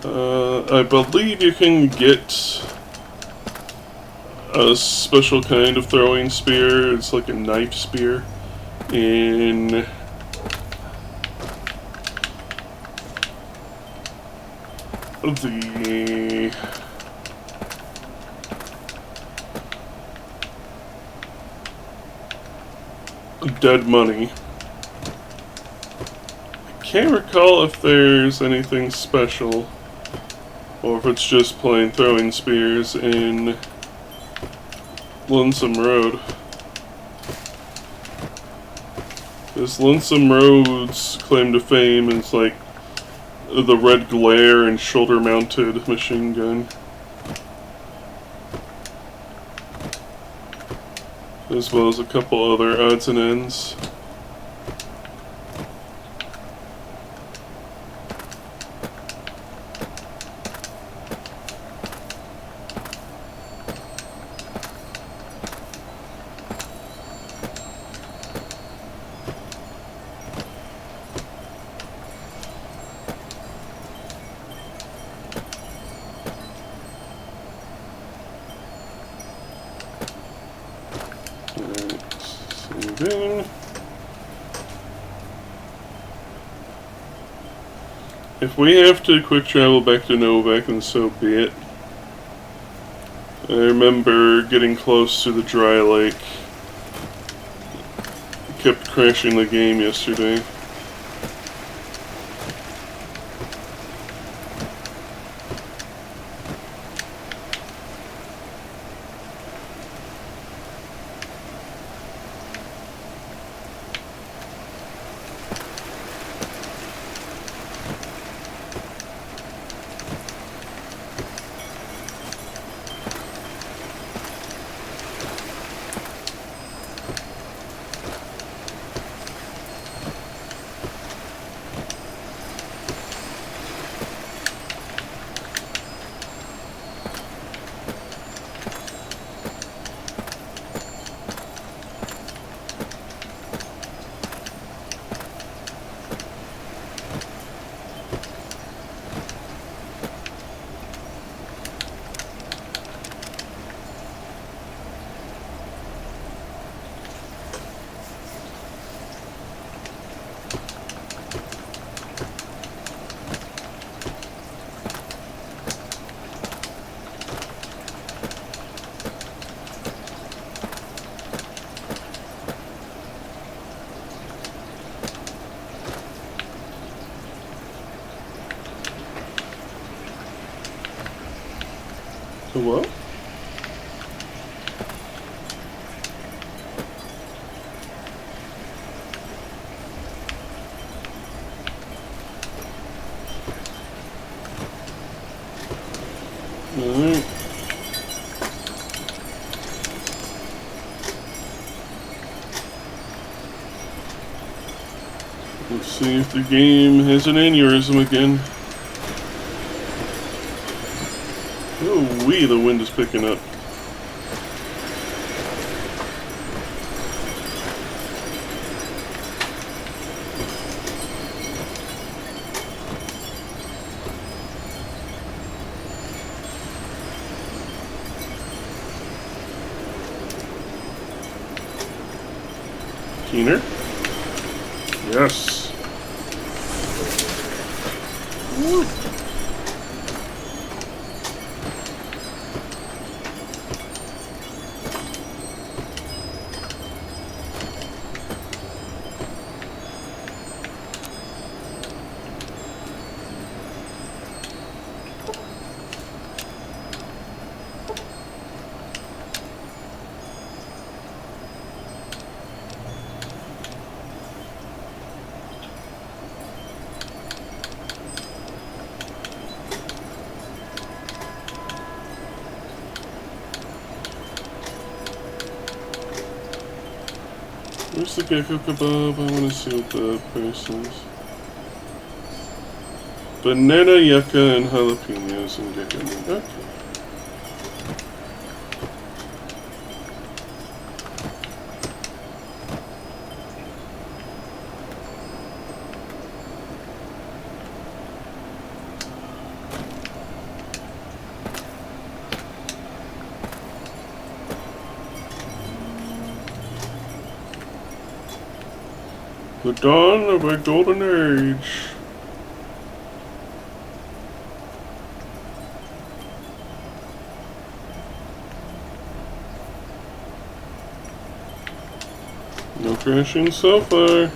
I believe you can get a special kind of throwing spear. It's like a knife spear in the Dead Money. I can't recall if there's anything special or if it's just plain throwing spears in Lonesome Road. This Lonesome Road's claim to fame is like the red glare and shoulder-mounted machine gun, as well as a couple other odds and ends. If we have to quick travel back to Novak, then so be it. I remember getting close to the dry lake. Kept crashing the game yesterday. To what? Alright. Let's see if the game has an aneurysm again. Oh, the wind is picking up. Keener? Yes. Woo. Where's the gecko kebab? I want to see what the price is. Banana yucca and jalapenos and gecko meat. Okay. The dawn of a golden age. No crashing so far.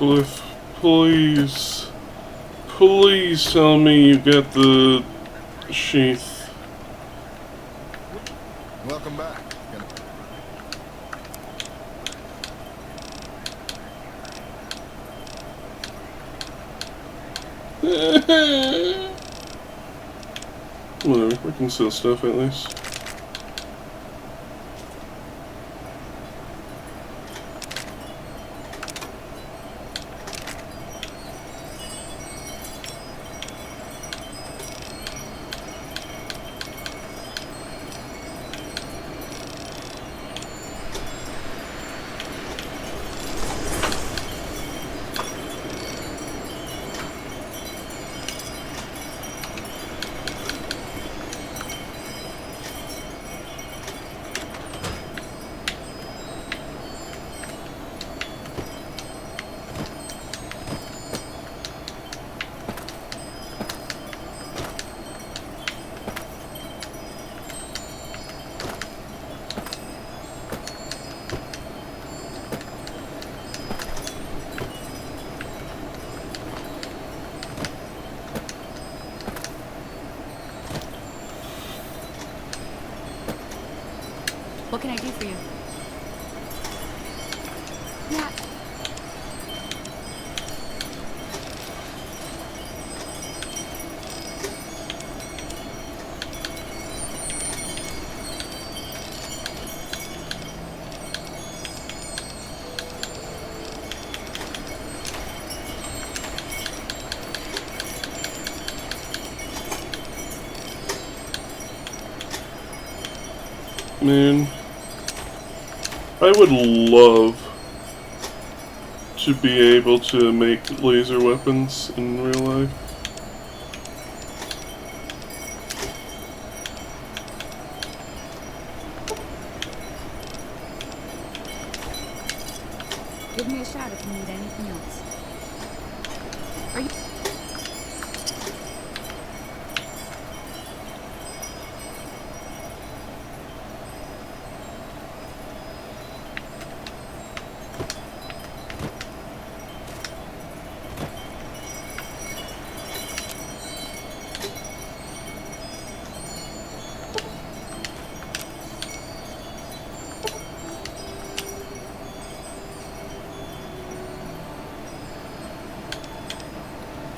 Cliff, please tell me you get the sheath. Welcome back. Whatever, we can sell stuff at least. What can I do for you? Yeah. Man, I would love to be able to make laser weapons in real life. Give me a shout if you need anything else. Are you...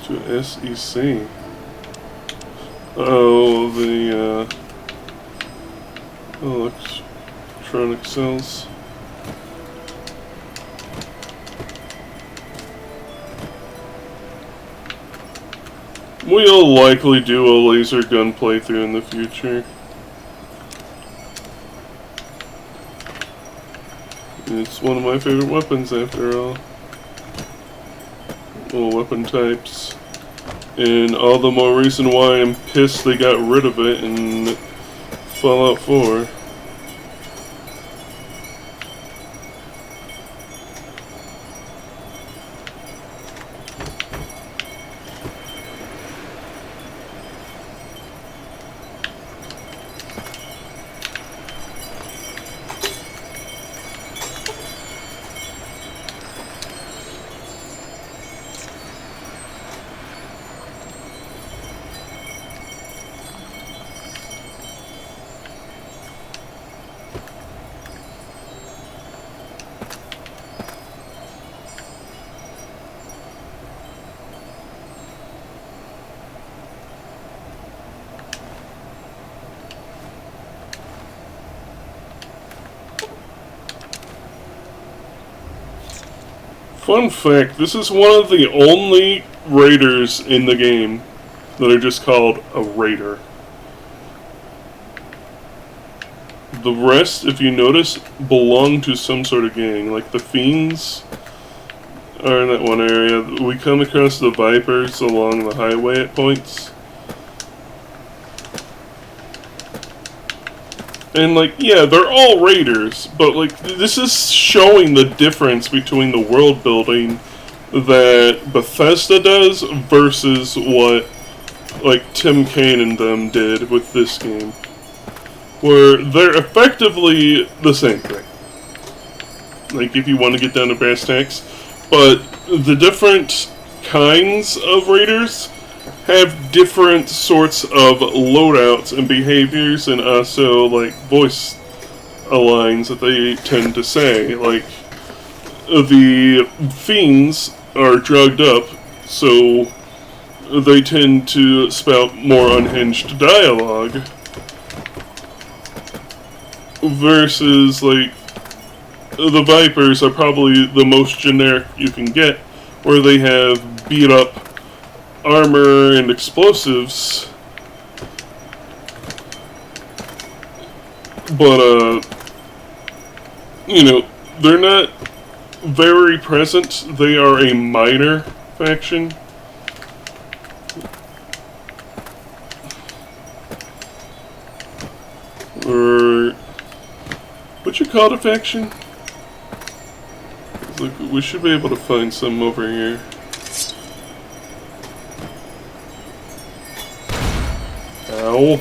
To SEC. Oh, the electronic cells. We'll likely do a laser gun playthrough in the future. It's one of my favorite weapons after all. Well, weapon types. And all the more reason why I'm pissed they got rid of it in Fallout 4. Fun fact, this is one of the only raiders in the game that are just called a raider. The rest, if you notice, belong to some sort of gang. Like the Fiends are in that one area. We come across the Vipers along the highway at points. And, like, yeah, they're all raiders, but, like, this is showing the difference between the world building that Bethesda does versus what, like, Tim Kaine and them did with this game. Where they're effectively the same thing. Like, if you want to get down to brass tacks. But the different kinds of raiders have different sorts of loadouts and behaviors, and also like voice lines that they tend to say. Like the Fiends are drugged up, so they tend to spout more unhinged dialogue, versus like the Vipers are probably the most generic you can get, where they have beat up armor and explosives, but you know, they're not very present. They are a minor faction. Or what you call it, a faction? Look, we should be able to find some over here. Ow.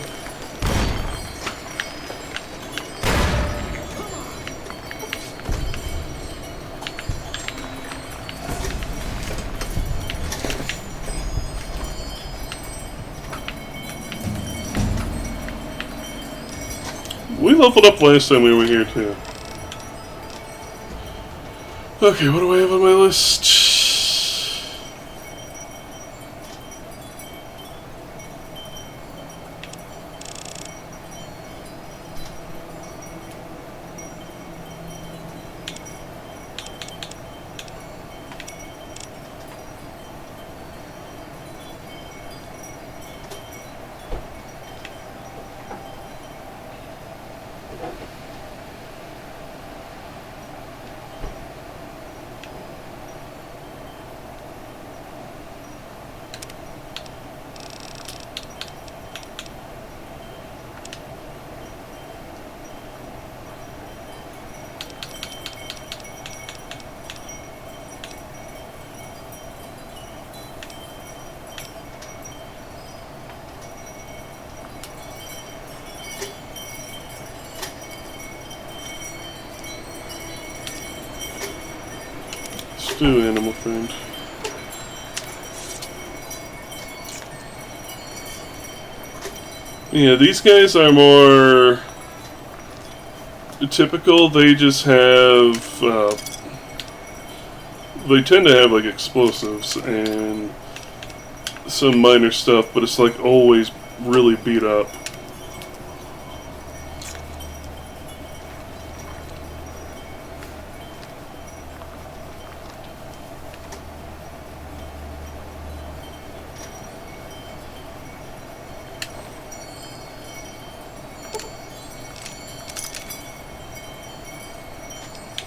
We leveled up last time we were here too. Okay, what do I have on my list? Let's do Animal Friend. Yeah, these guys are more typical. They just have, they tend to have like explosives and some minor stuff, but it's like always really beat up.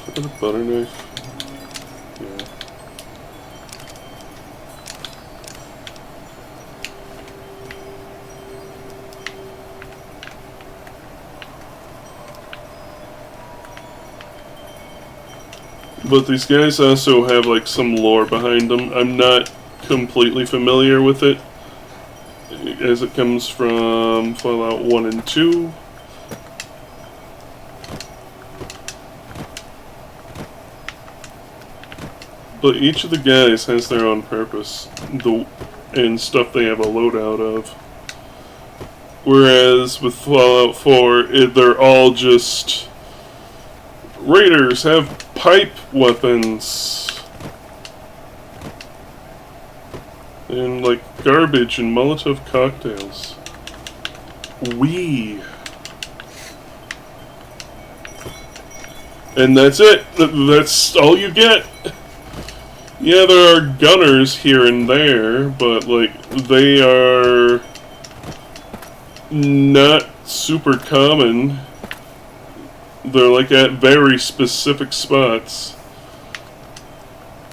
Is that a butter knife? Yeah. But these guys also have like some lore behind them. I'm not completely familiar with it, as it comes from Fallout 1 and 2. But each of the guys has their own purpose, and stuff they have a loadout of. Whereas with Fallout 4, they're all just raiders, have pipe weapons, and like garbage and Molotov cocktails. And that's it. That's all you get. Yeah, there are gunners here and there, but like they are not super common. They're like at very specific spots,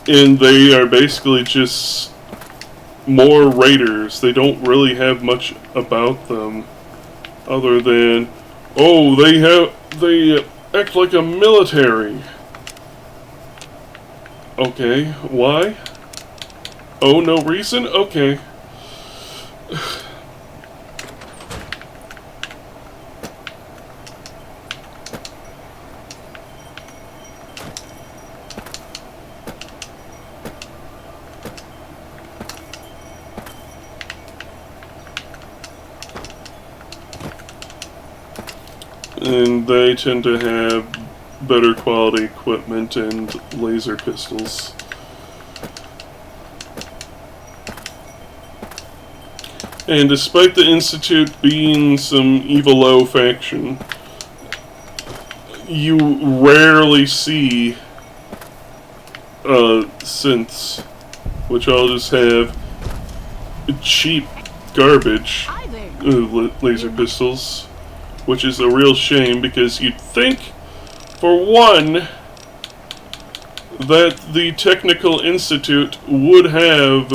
and they are basically just more raiders. They don't really have much about them other than, oh, they act like a military. Okay, why? Oh, no reason? Okay. And they tend to have better quality equipment and laser pistols. And despite the Institute being some evil-o faction, you rarely see synths, which all just have cheap garbage laser pistols, which is a real shame because you'd think, for one, that the Technical Institute would have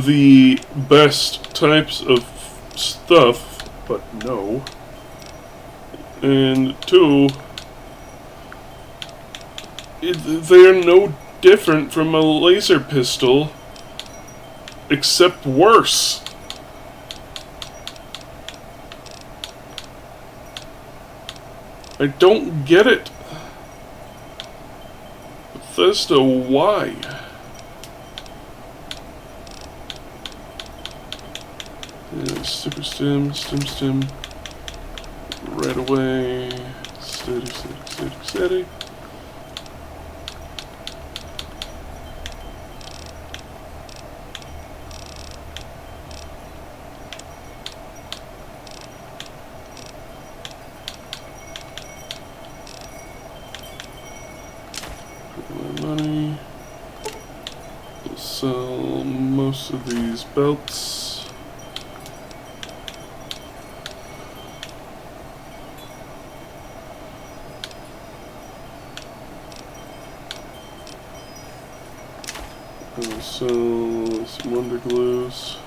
the best types of stuff, but no. And two, they're no different from a laser pistol, except worse. I don't get it. Bethesda, why? Yeah, super stim, right away, steady. Money. We'll sell most of these belts. We'll sell some Wonder Glues.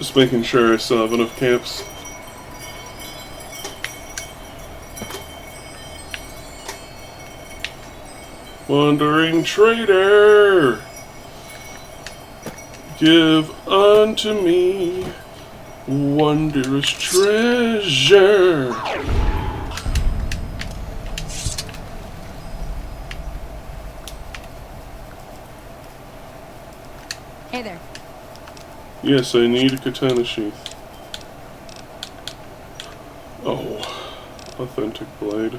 Just making sure I still have enough camps. Wandering trader, give unto me wondrous treasure. Hey there. Yes, I need a katana sheath. Oh, authentic blade.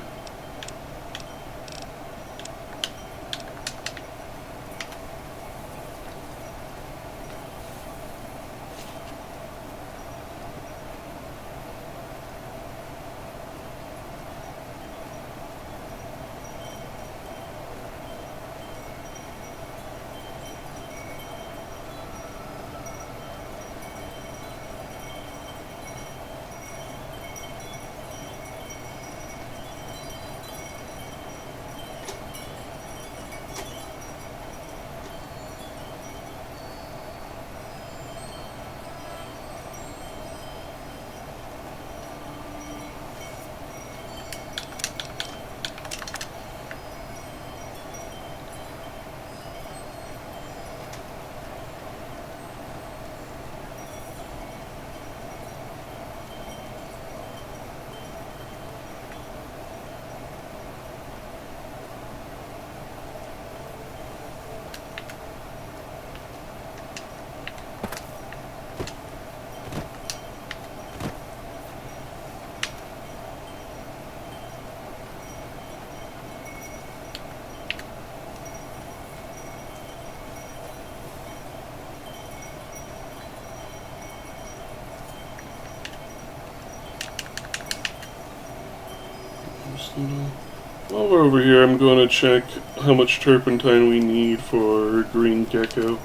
While we're over here, I'm going to check how much turpentine we need for green gecko.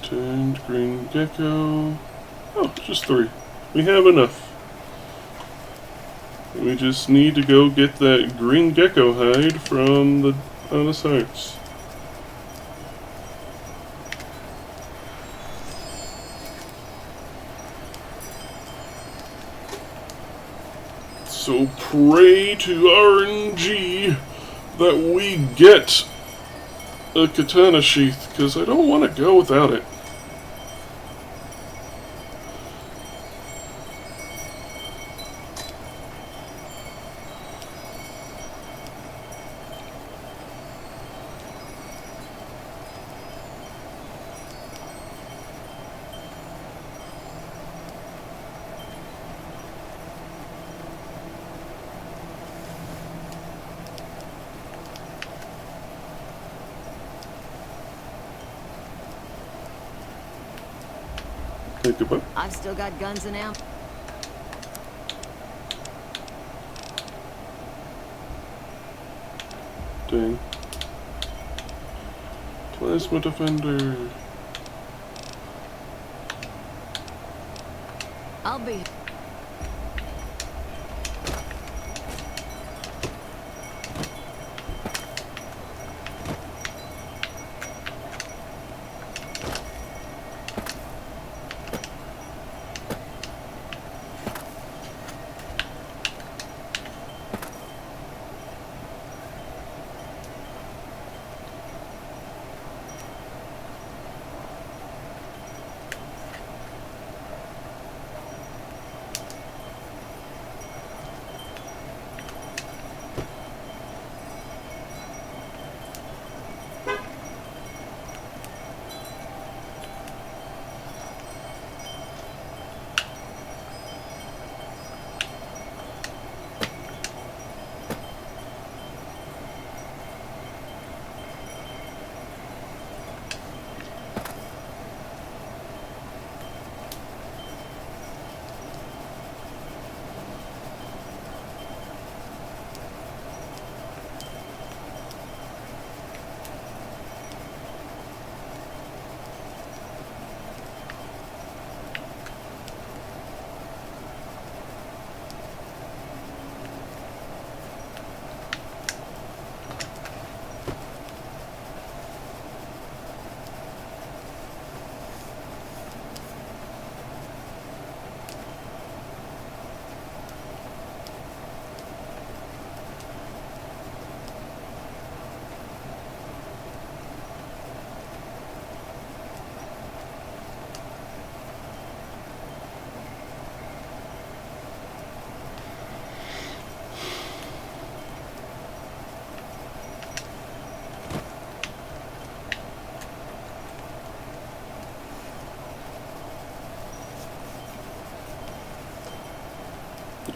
Turned green gecko. Oh, just 3. We have enough. We just need to go get that green gecko hide from the Honest Hearts. So pray to RNG that we get a katana sheath, because I don't want to go without it. Think about it. I've still got guns and ammo. Dang. Plasma defender. I'll be.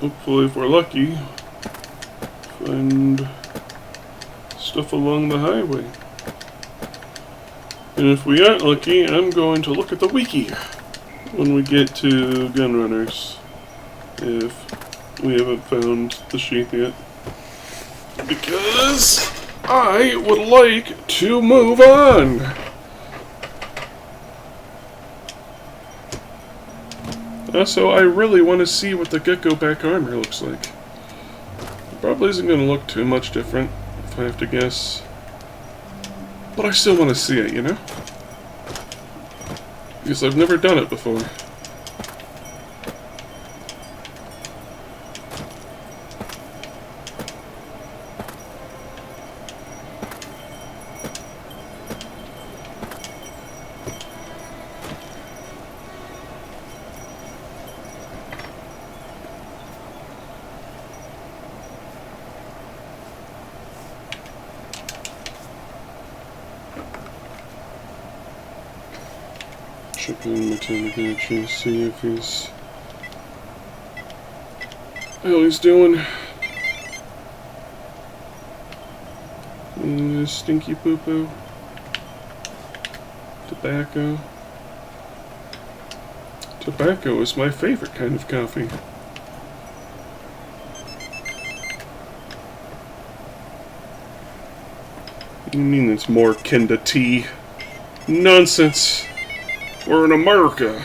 Hopefully, if we're lucky, find stuff along the highway. And if we aren't lucky, I'm going to look at the wiki when we get to Gunrunners, if we haven't found the sheath yet. Because I would like to move on! Also, I really want to see what the Gecko back armor looks like. It probably isn't going to look too much different, if I have to guess. But I still want to see it, you know? Because I've never done it before. Check in Matanachi, see if he's... how he's doing. Stinky poo-poo. Tobacco. Tobacco is my favorite kind of coffee. What do you mean it's more akin to tea? Nonsense! We're in America.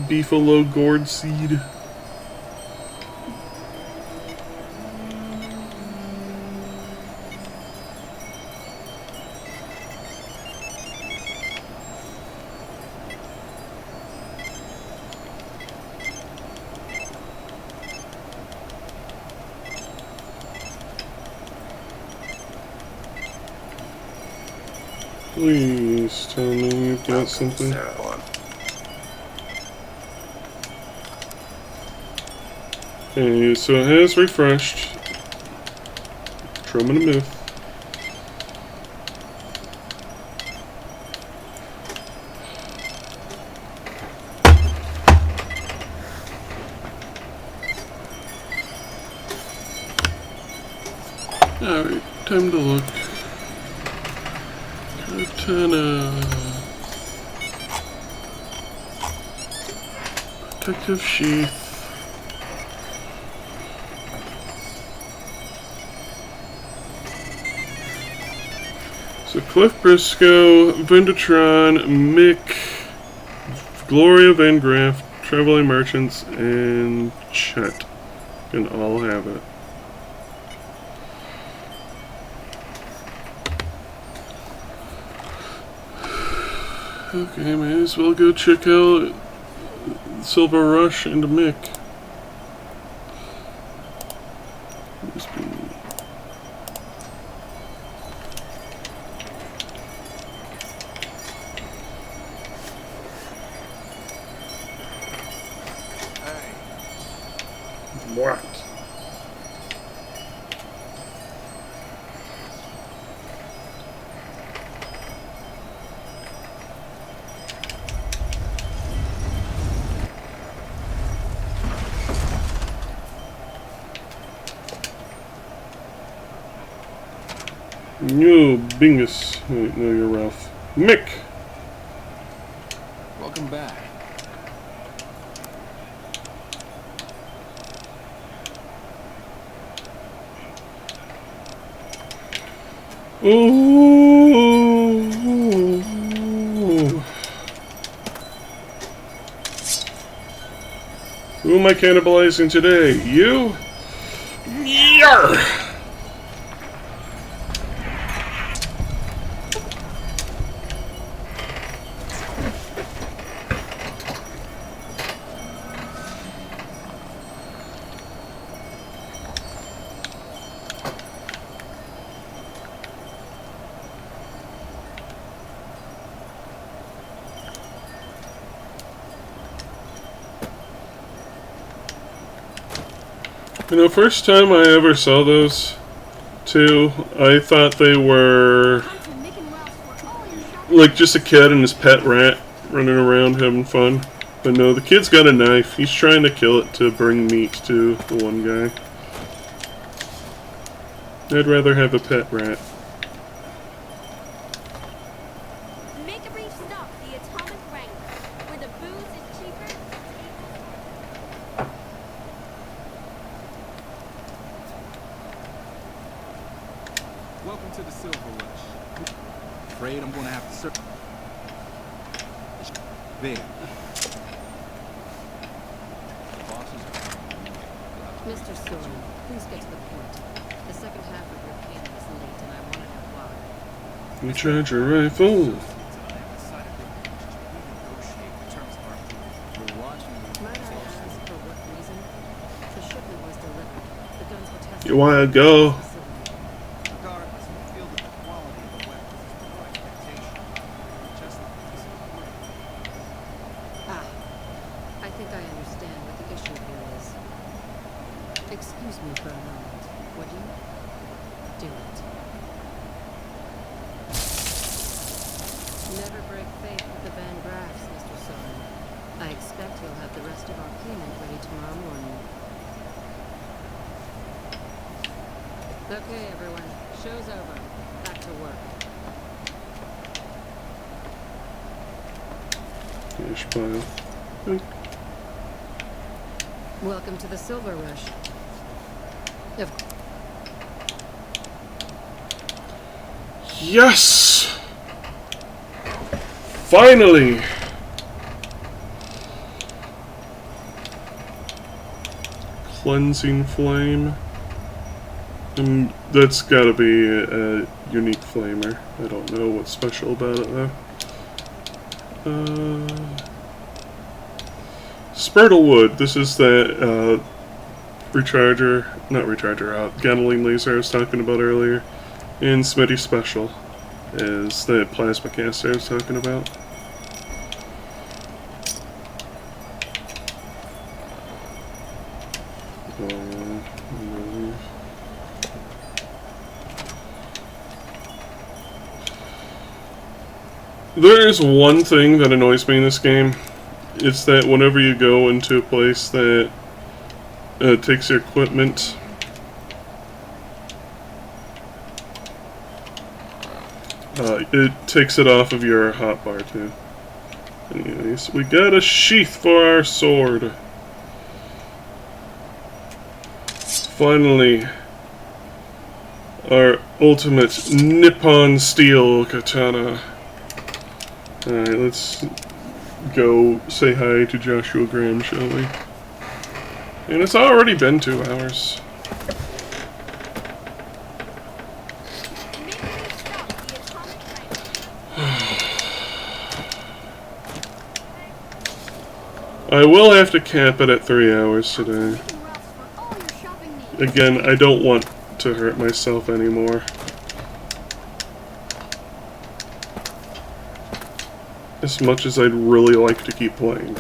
Beefalo gourd seed. Please tell me you've got something. Okay, so it has refreshed. Truman a myth. Alright, time to look. Katana. Protective sheath. So Cliff Briscoe, Vendatron, Mick, Gloria Van Graff, Traveling Merchants, and Chet can all have it. Okay, may as well go check out Silver Rush and Mick. What? No, Bingus. Wait, no, you're Ralph. Mick! Welcome back. Ooh! Who am I cannibalizing today? You? Yarr! You know, first time I ever saw those two, I thought they were like just a kid and his pet rat running around having fun. But no, the kid's got a knife. He's trying to kill it to bring meat to the one guy. I'd rather have a pet rat. Make a brief stop. The Atomic Wrangler, where the booze is cheaper. Welcome to the Silver Rush. Afraid I'm gonna have to search. There. Mr. Soren, please get to the point. The second half of your payment is late, and I want to know why. Recharge your rifle. Might I ask for what reason? The shipment was delivered. The guns were tested. You wanna go? Regardless, we feel that the quality of the weapons is below expectation. Just like a piece of equipment. Ah, I think I understand what the issue here is. Excuse me for a moment, would you? Do it. Never break faith with the Van Graffs, Mr. Soren. I expect you'll have the rest of our payment ready tomorrow morning. Okay, everyone. Show's over. Back to work. Cash pile. Welcome to the Silver Rush. Yes! Finally! Cleansing flame. That's gotta be a unique flamer. I don't know what's special about it though. Spurtle wood. This is that Gatling laser I was talking about earlier. And Smitty Special is the plasma caster I was talking about. There is one thing that annoys me in this game. It's that whenever you go into a place that takes your equipment, it takes it off of your hotbar too. Anyways, we got a sheath for our sword. Finally, our ultimate Nippon steel katana. Alright, let's go say hi to Joshua Graham, shall we? And it's already been 2 hours. Make a brief stop. The Atomic Wrangler. I will have to cap it at 3 hours today. Chicken Ralph's for all your shopping needs. Again, I don't want to hurt myself anymore. As much as I'd really like to keep playing.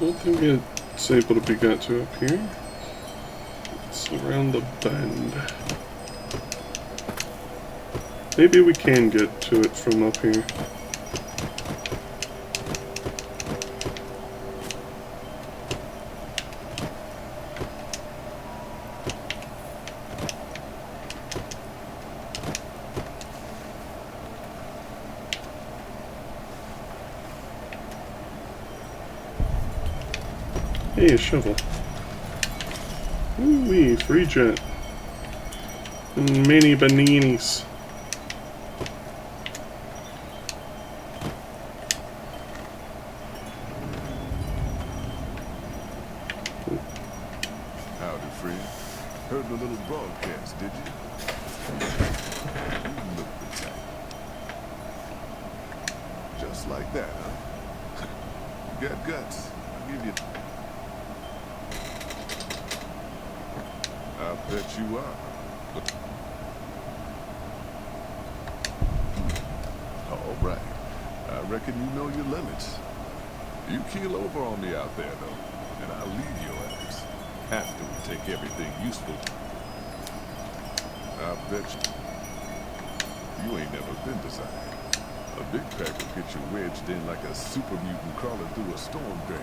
don't think it's able to be got to up here. It's around the bend. Maybe we can get to it from up here. Hey, a shovel. Ooh-wee, free jet. And many bananas. Howdy, friend. Heard the little broadcast, did you? Look the type. Just like that, huh? You got guts. I'll give you... I bet you are. All right. I reckon you know your limits. You keel over on me out there, though, and I'll leave your ass. After we take everything useful. I bet you ain't never been to Zion. A big pack will get you wedged in like a super mutant crawling through a storm drain.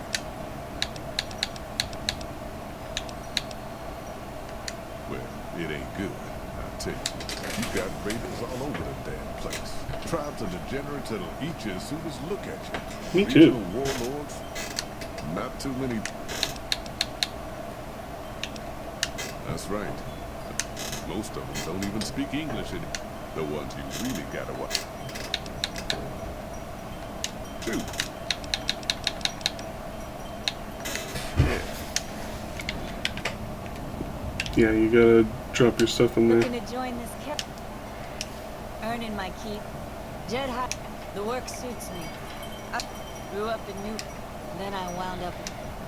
Well, it ain't good, I tell you. You got raiders all over the damn place. Tribes of degenerates that'll eat you as soon as look at you. Me too. Regional warlords, not too many. That's right. Most of them don't even speak English, and the ones you really gotta watch. Two. Yeah, you gotta drop your stuff in there. Looking to join this camp. Earning my keep. Jed High. The work suits me. I grew up in New... Then I wound up...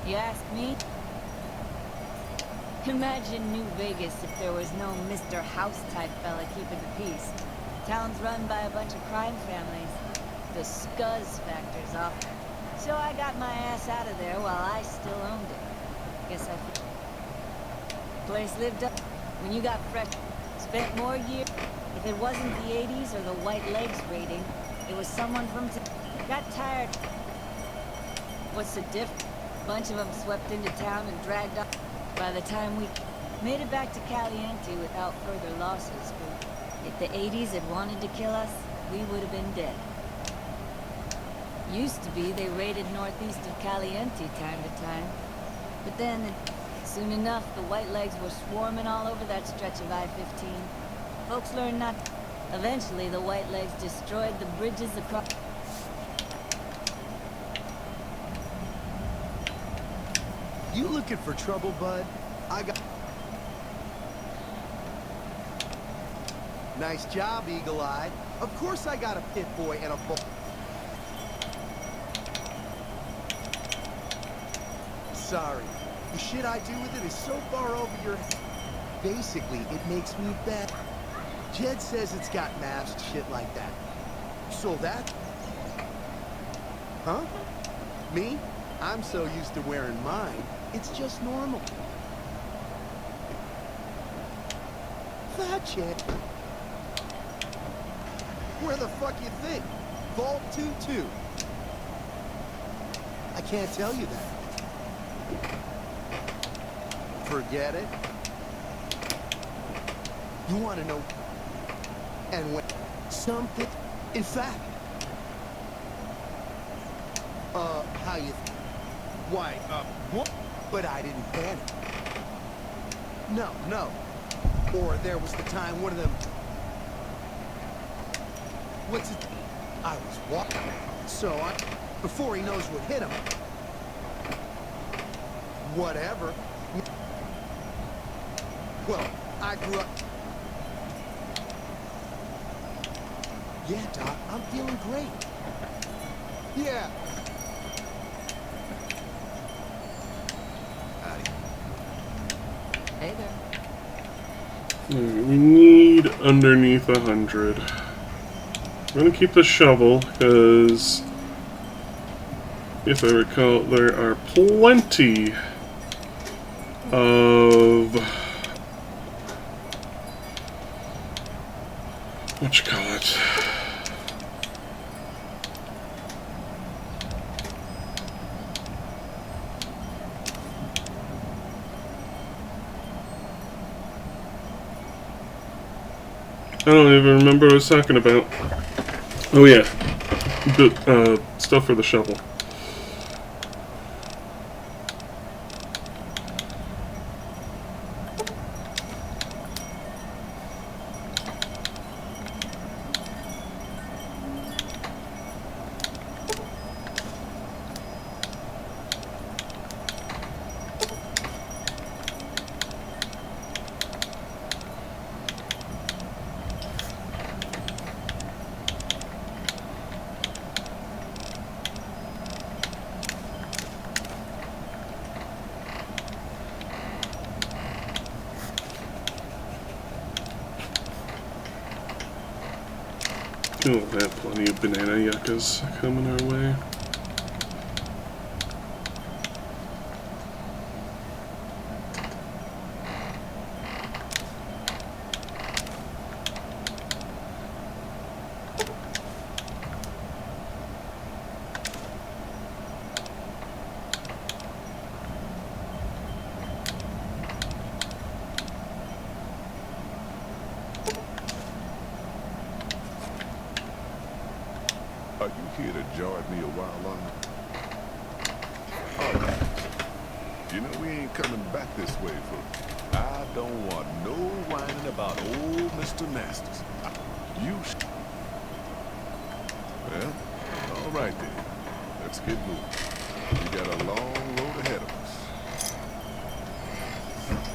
You ask me? Imagine New Vegas if there was no Mr. House-type fella keeping the peace. Town's run by a bunch of crime families. The scuzz factor's off. So I got my ass out of there while I still owned it. Guess I... Place lived up when you got fresh. Spent more years. If it wasn't the 80s or the White Legs raiding, it was someone from... Got tired. What's the difference? Bunch of them swept into town and dragged up. By the time we made it back to Caliente without further losses, but if the 80s had wanted to kill us, we would have been dead. Used to be they raided northeast of Caliente time to time, but then, soon enough, the White Legs were swarming all over that stretch of I-15. Folks learned not... Eventually, the White Legs destroyed the bridges across... You looking for trouble, bud? I got... Nice job, Eagle-Eyed. Of course I got a pit boy and a bull... Sorry. The shit I do with it is so far over your head. Basically, it makes me bad. Jed says it's got masked shit like that. So that... Huh? Me? I'm so used to wearing mine, it's just normal. That shit. Where the fuck you think? Vault 2-2. I can't tell you that. Forget it. You want to know? And when something, in fact, how you? Why? What? But I didn't panic. No. Or there was the time one of them. What's it? I was walking. So before he knows what hit him. Whatever. Well, I grew up. Yeah, Doc, I'm feeling great. Yeah. Howdy. Hey there. Alright, we need underneath 100. I'm gonna keep the shovel, because if I recall, there are plenty of what you call it. I don't even remember what I was talking about. Oh yeah, stuff for the shovel. Oh, we have plenty of banana yuccas coming our way. Are you here to jar me a while longer? All right. You know we ain't coming back this way, folks. I don't want no whining about old Mr. Masters. Well, all right then. Let's get moving. We got a long road ahead of us.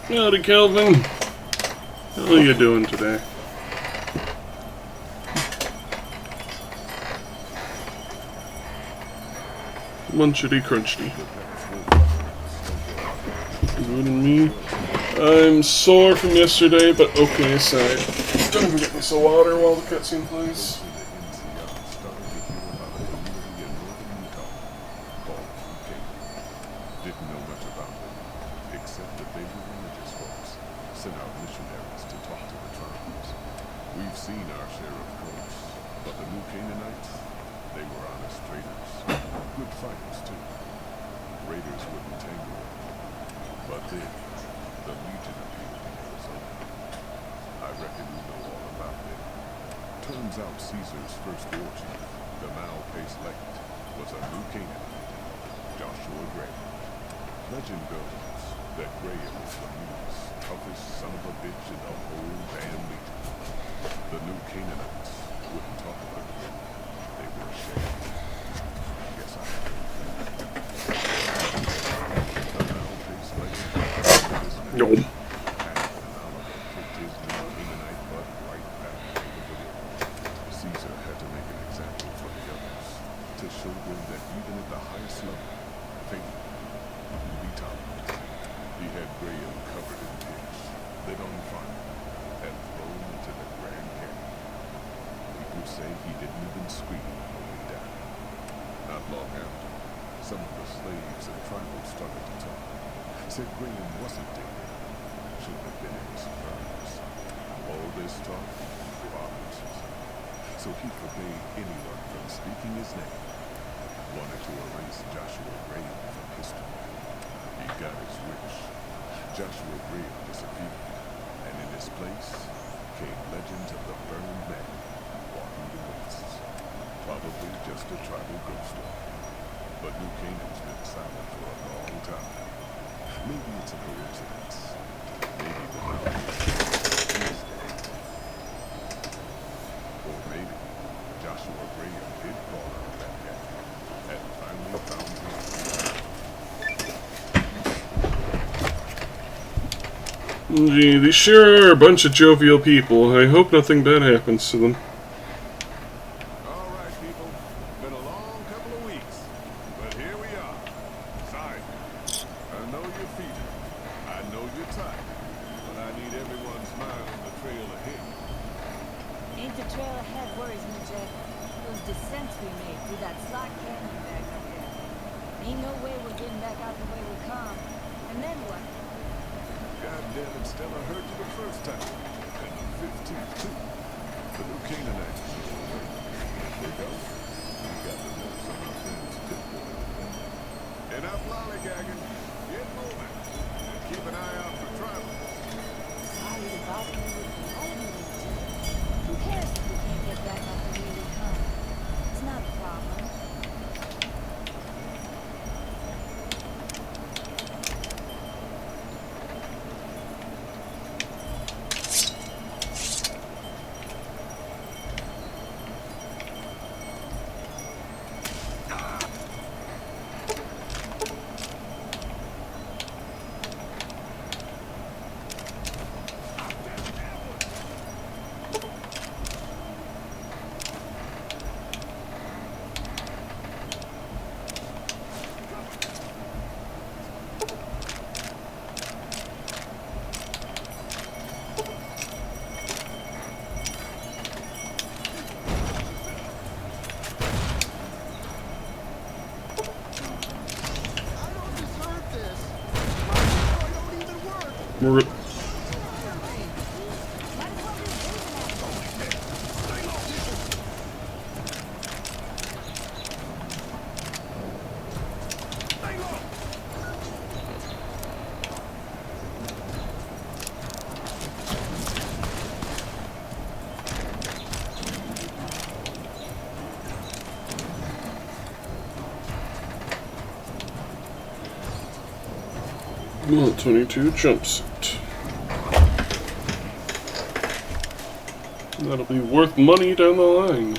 Howdy, Kelvin. How are you doing today? Munchity crunchy. Good and me. I'm sore from yesterday, but okay aside. Don't even get me some water while the cutscene plays. Didn't know much about them, except that they were religious folks, sent out missionaries to talk to the tribes. We've seen our share of cults, but the New Canaanites, they were honest traders. Good fighters, too. Raiders wouldn't tangle them. But then, the Legion appeared in Arizona. I reckon you know all about them. Turns out Caesar's first war chief, the Mal-Pace Legate, was a New Canaanite, Joshua Gray. Legend goes that Graham was the meanest, toughest son of a bitch in the whole damn Legion. The New Canaanites wouldn't talk about it. They were ashamed. Guess I No. Caesar had to make an example for the others to show them that even at the highest level, faith can be tolerated. He had Graham covered in pitch, lit on fire, and thrown into the Grand Canyon. People say he didn't even scream when he died. Not long after, some of the slaves and tribals started to talk. Said Graham wasn't dead. Should have been any surprise. All this talk bothers Caesar. So he forbade anyone from speaking his name. Wanted to erase Joshua Gray from history. He got his wish. Joshua Gray disappeared. And in his place came legends of the burned man walking the wastes. Probably just a tribal ghost story. But New Canaan's been silent for a long time. Maybe it's a coincidence. Maybe the mountain is dead. Or maybe Joshua Graham did crawl out of that canyon and finally found him. Gee, these sure are a bunch of jovial people. I hope nothing bad happens to them. All right, people. Been a long couple of weeks, but here we are. Simon, I know you're feeling. I know you're tired, but I need everyone's mind on the trail ahead. Ain't the trail ahead worries me, Jack. Those descents we made through that slot canyon back up there. Ain't no way we're getting back out the way we come. And then what? God damn it, Stella, I heard you the first time. And the 15th, too. The new Canaanites is on the way. They go. We got the nerves on our friends, too. Enough lollygagging. Get moving. And keep an eye out for trouble. Sorry to bother you with the argument. Who cares if we can't get back out the way we come? It's not a problem. We're well, 22 jumpsuit. That'll be worth money down the line.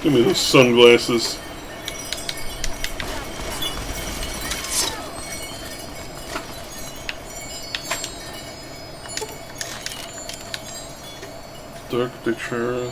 Give me those sunglasses. Dark Dechara.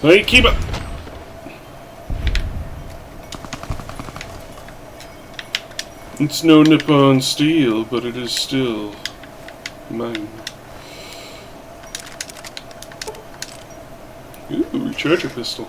Hey, keep it! It's no Nippon steel, but it is still mine. Ooh, recharger pistol.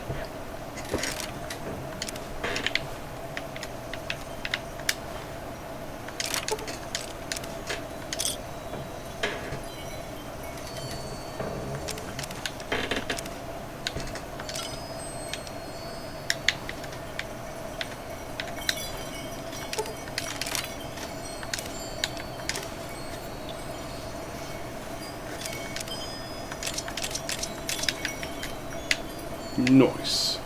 Nice.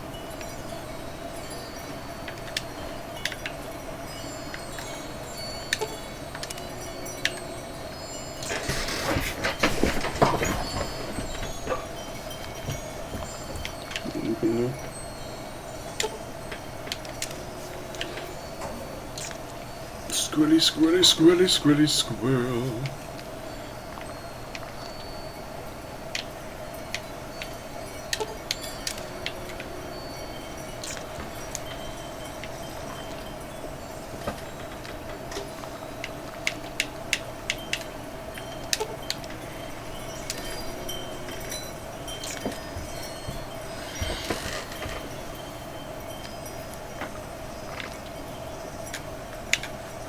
Squirrely, squirrely, squirrely, squirrely, squirrel.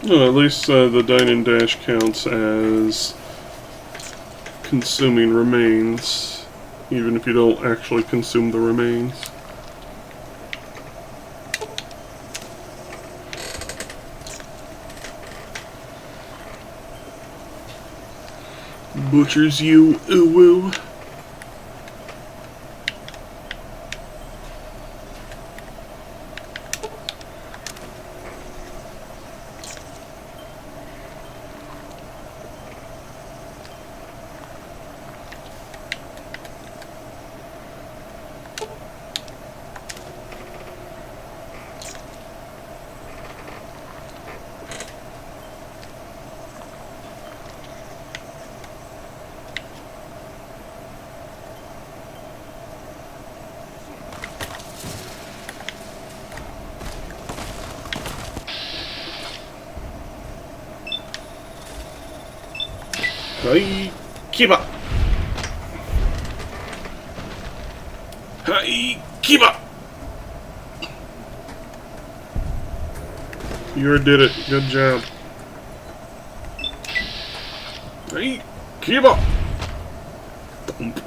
No, at least the dine and dash counts as consuming remains, even if you don't actually consume the remains. Butchers you, ooh-woo. Hi, Kiba. Hi, Kiba. You did it. Good job. Hi, Kiba. Thump.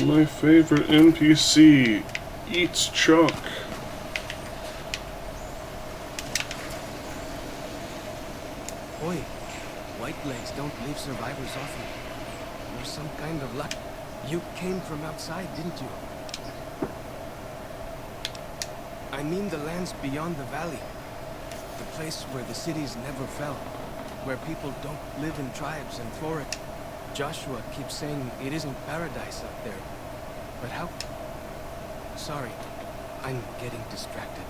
My favorite NPC eats chalk. Oi, Whitelegs don't leave survivors often. You're some kind of luck. You came from outside, didn't you? I mean the lands beyond the valley. The place where the cities never fell. Where people don't live in tribes and forests. Joshua keeps saying it isn't paradise up there. But how? Sorry, I'm getting distracted.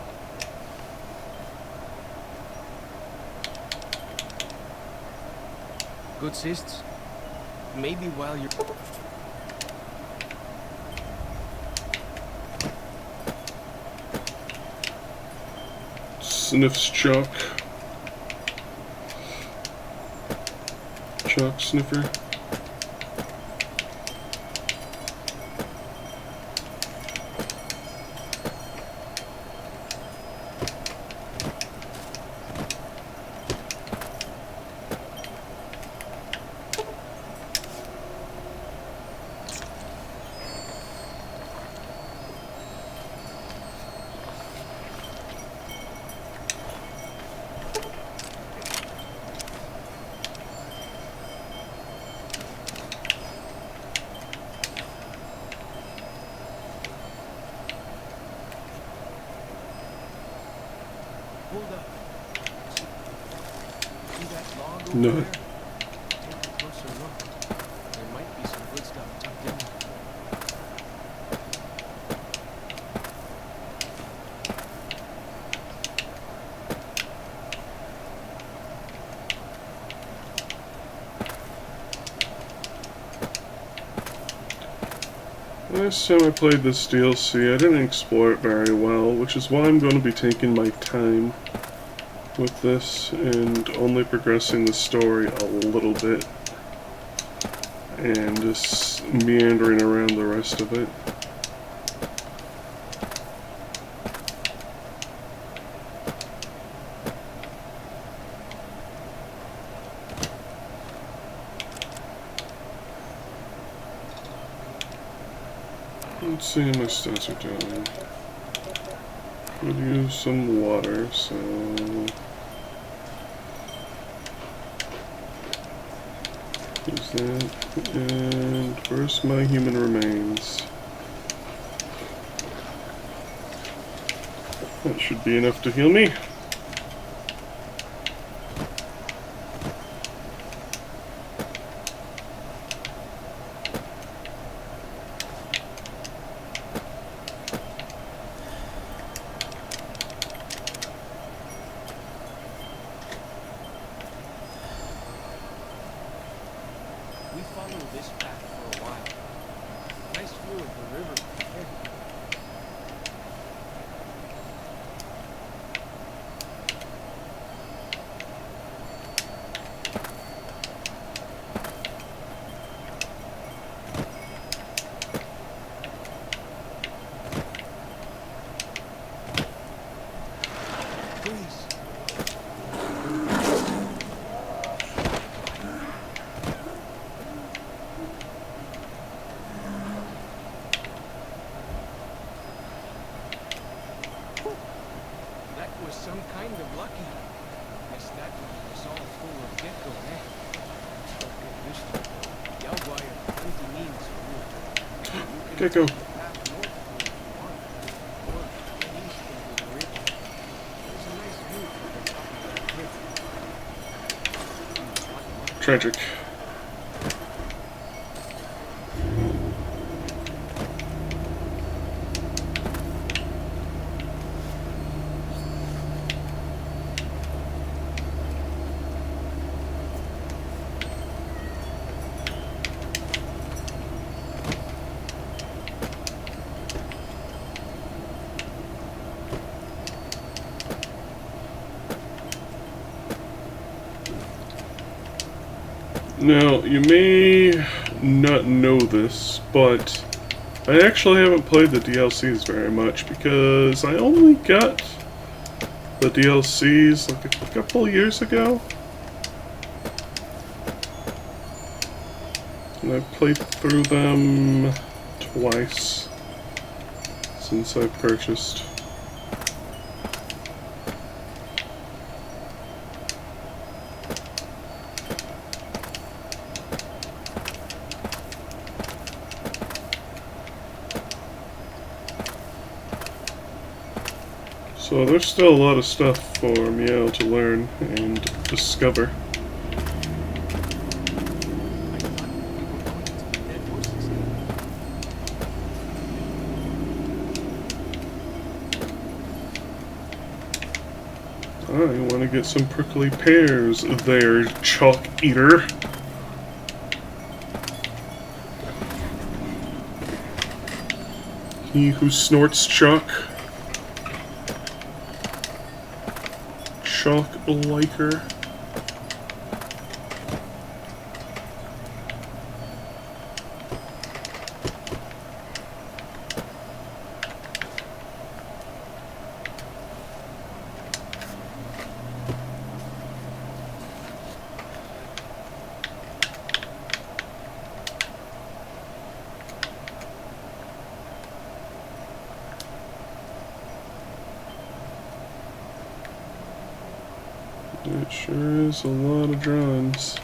Good sists. Maybe while you're... Sniffs chalk. Chalk sniffer. Hold up. See that log over No. there? Take a closer look. There might be some good stuff tucked in. Last time I played this DLC, I didn't explore it very well, which is why I'm going to be taking my time with this and only progressing the story a little bit and just meandering around the rest of it. Let's see how my stats are doing. Could use some water, so... use that. And where's my human remains? That should be enough to heal me. We followed this path for a while. Nice view of the river. was some kind of lucky. Guess that one was all full of gecko, eh? Don't get used to it. Yao Guai are plenty mean to rule. Gecko. Tragic. Now, you may not know this, but I actually haven't played the DLCs very much because I only got the DLCs like a couple years ago. And I've played through them twice since I purchased. So there's still a lot of stuff for Meow to learn and discover. I want to get some prickly pears there, chalk eater. He who snorts chalk. Chalk liker. It sure is a lot of drawings.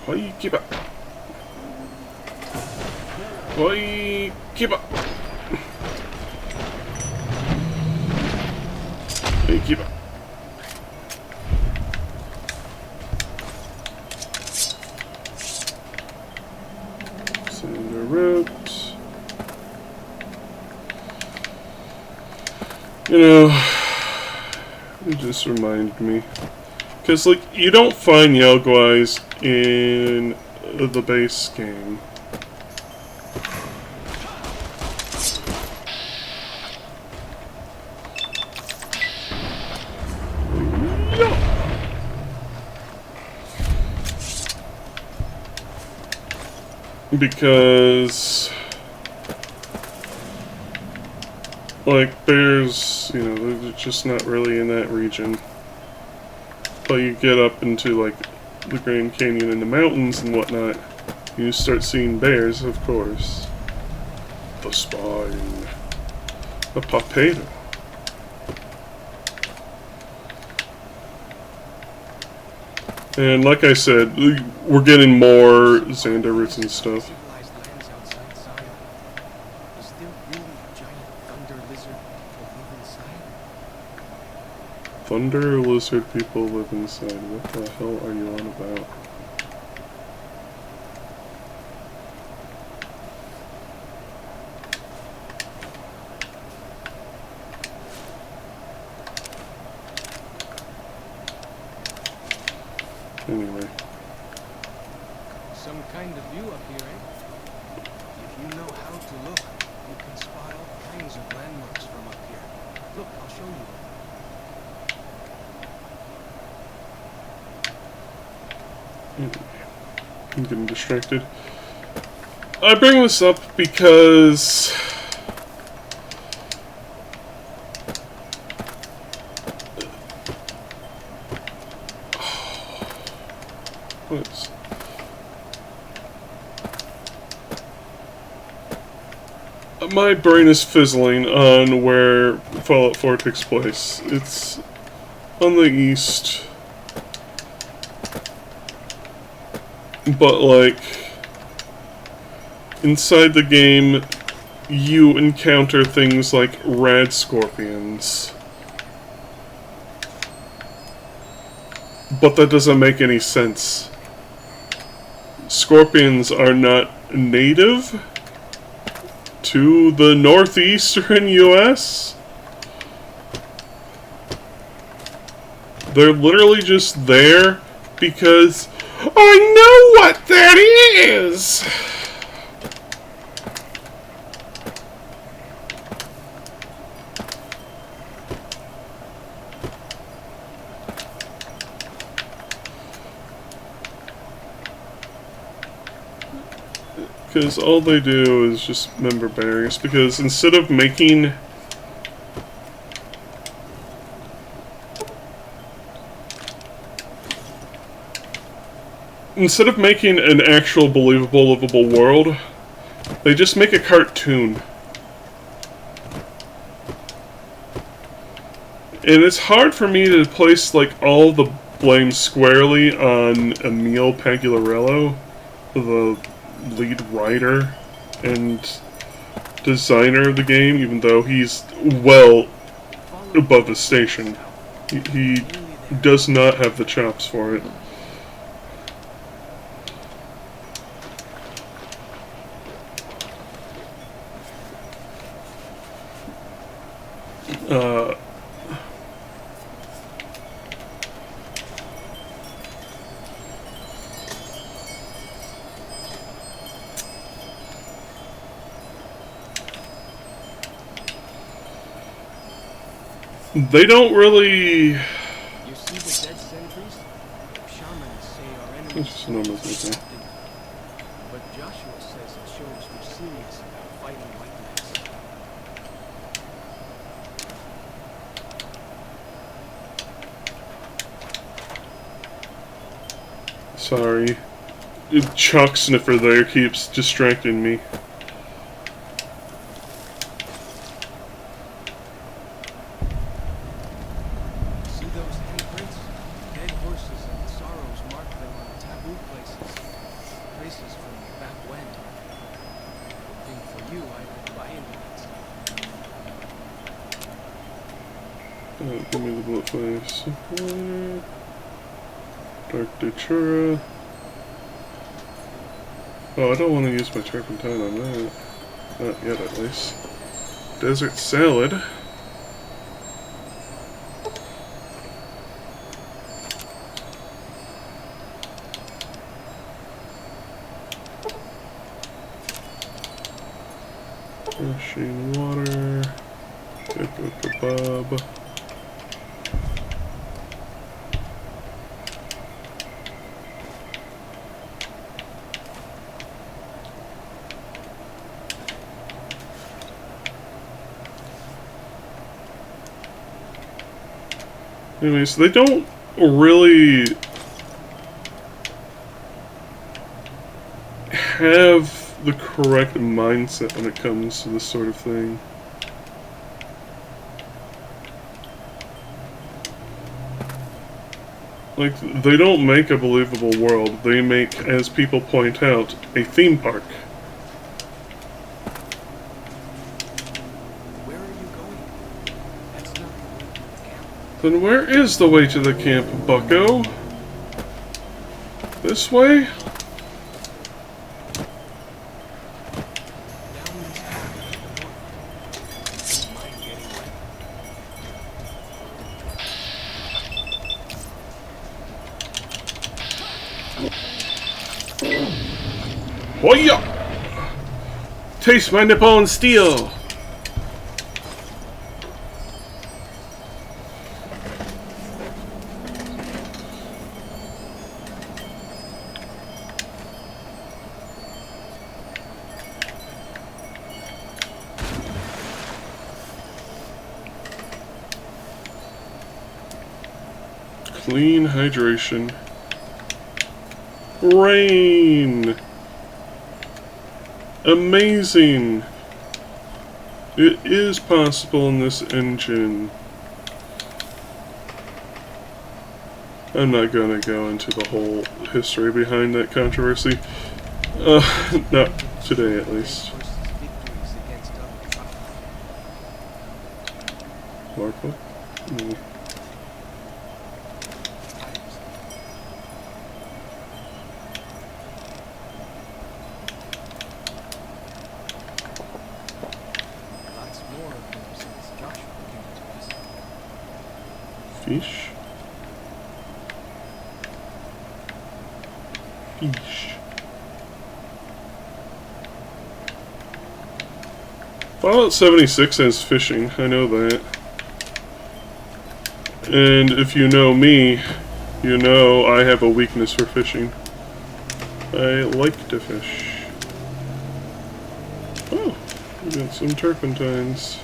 Oi, keep up. Oi, keep up. Oi, keep up. Send a route. You know, it just reminded me. Because, like, you don't find Yao Guais in the base game. Because, like, bears, you know, they're just not really in that region. But you get up into, like, the Grand Canyon and the mountains and whatnot, you start seeing bears, of course. The spine. The Papedo. And like I said, we're getting more Xander roots and stuff. Thunder lizard people live inside. What the hell are you on about? Anyway. Some kind of view up here, eh? If you know how to look. You can spot all kinds of landmarks from up here. Look, I'll show you. I'm getting distracted. I bring this up because what's my brain is fizzling on where Fallout 4 takes place. It's on the east. But, like, inside the game, you encounter things like rad scorpions. But that doesn't make any sense. Scorpions are not native to the northeastern US. They're literally just there because I know what that is! Because all they do is just member berries. Because instead of making an actual believable, livable world, they just make a cartoon. And it's hard for me to place, like, all the blame squarely on Emil Pagliarello, the lead writer and designer of the game, even though he's well above his station. He does not have the chops for it. They don't really. You see the dead sentries? Shamans say our enemies It's normal, isn't it? but Joshua says it shows we're serious about fighting white knights. Sorry. Chalk Sniffer there keeps distracting me. See those handprints? Dead horses and sorrows mark them on taboo places. Places from back when. Good thing for you, I didn't buy any of that. Give me the bullet flames. Dark Datura. Oh, I don't want to use my turpentine on that. Not yet, at least. Desert salad. Rushing water. Kebab. Anyways, they don't really have the correct mindset when it comes to this sort of thing. Like, they don't make a believable world. They make, as people point out, a theme park. Then where is the way to the camp, bucko? This way? Hoya! Taste my Nippon steel! Clean hydration. Rain! Amazing! It is possible in this engine. I'm not gonna go into the whole history behind that controversy. Not today at least. Marco? No. Fish. Fish. Fallout 76 has fishing, I know that. And if you know me, you know I have a weakness for fishing. I like to fish. Oh, we got some turpentines.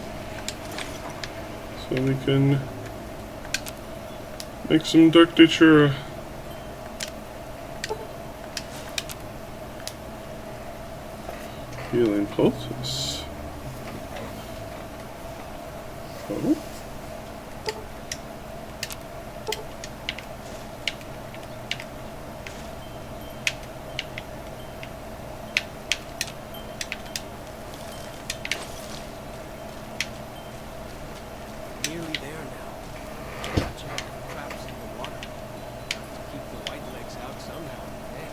So we can make some Dark Datura. Healing pulses. Oh. Nearly there now. Catching up with traps in the water. Keep the white legs out somehow, eh?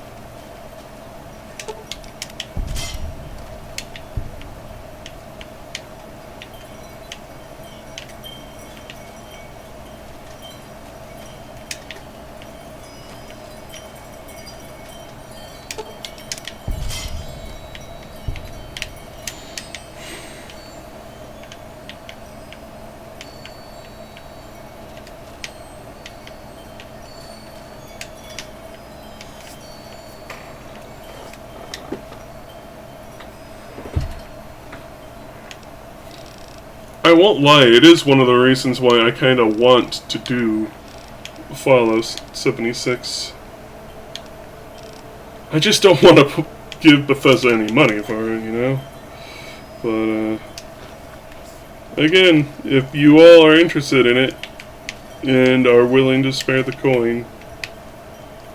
I won't lie, it is one of the reasons why I kind of want to do Fallout 76. I just don't want to give Bethesda any money for it, you know? But, again, if you all are interested in it, and are willing to spare the coin,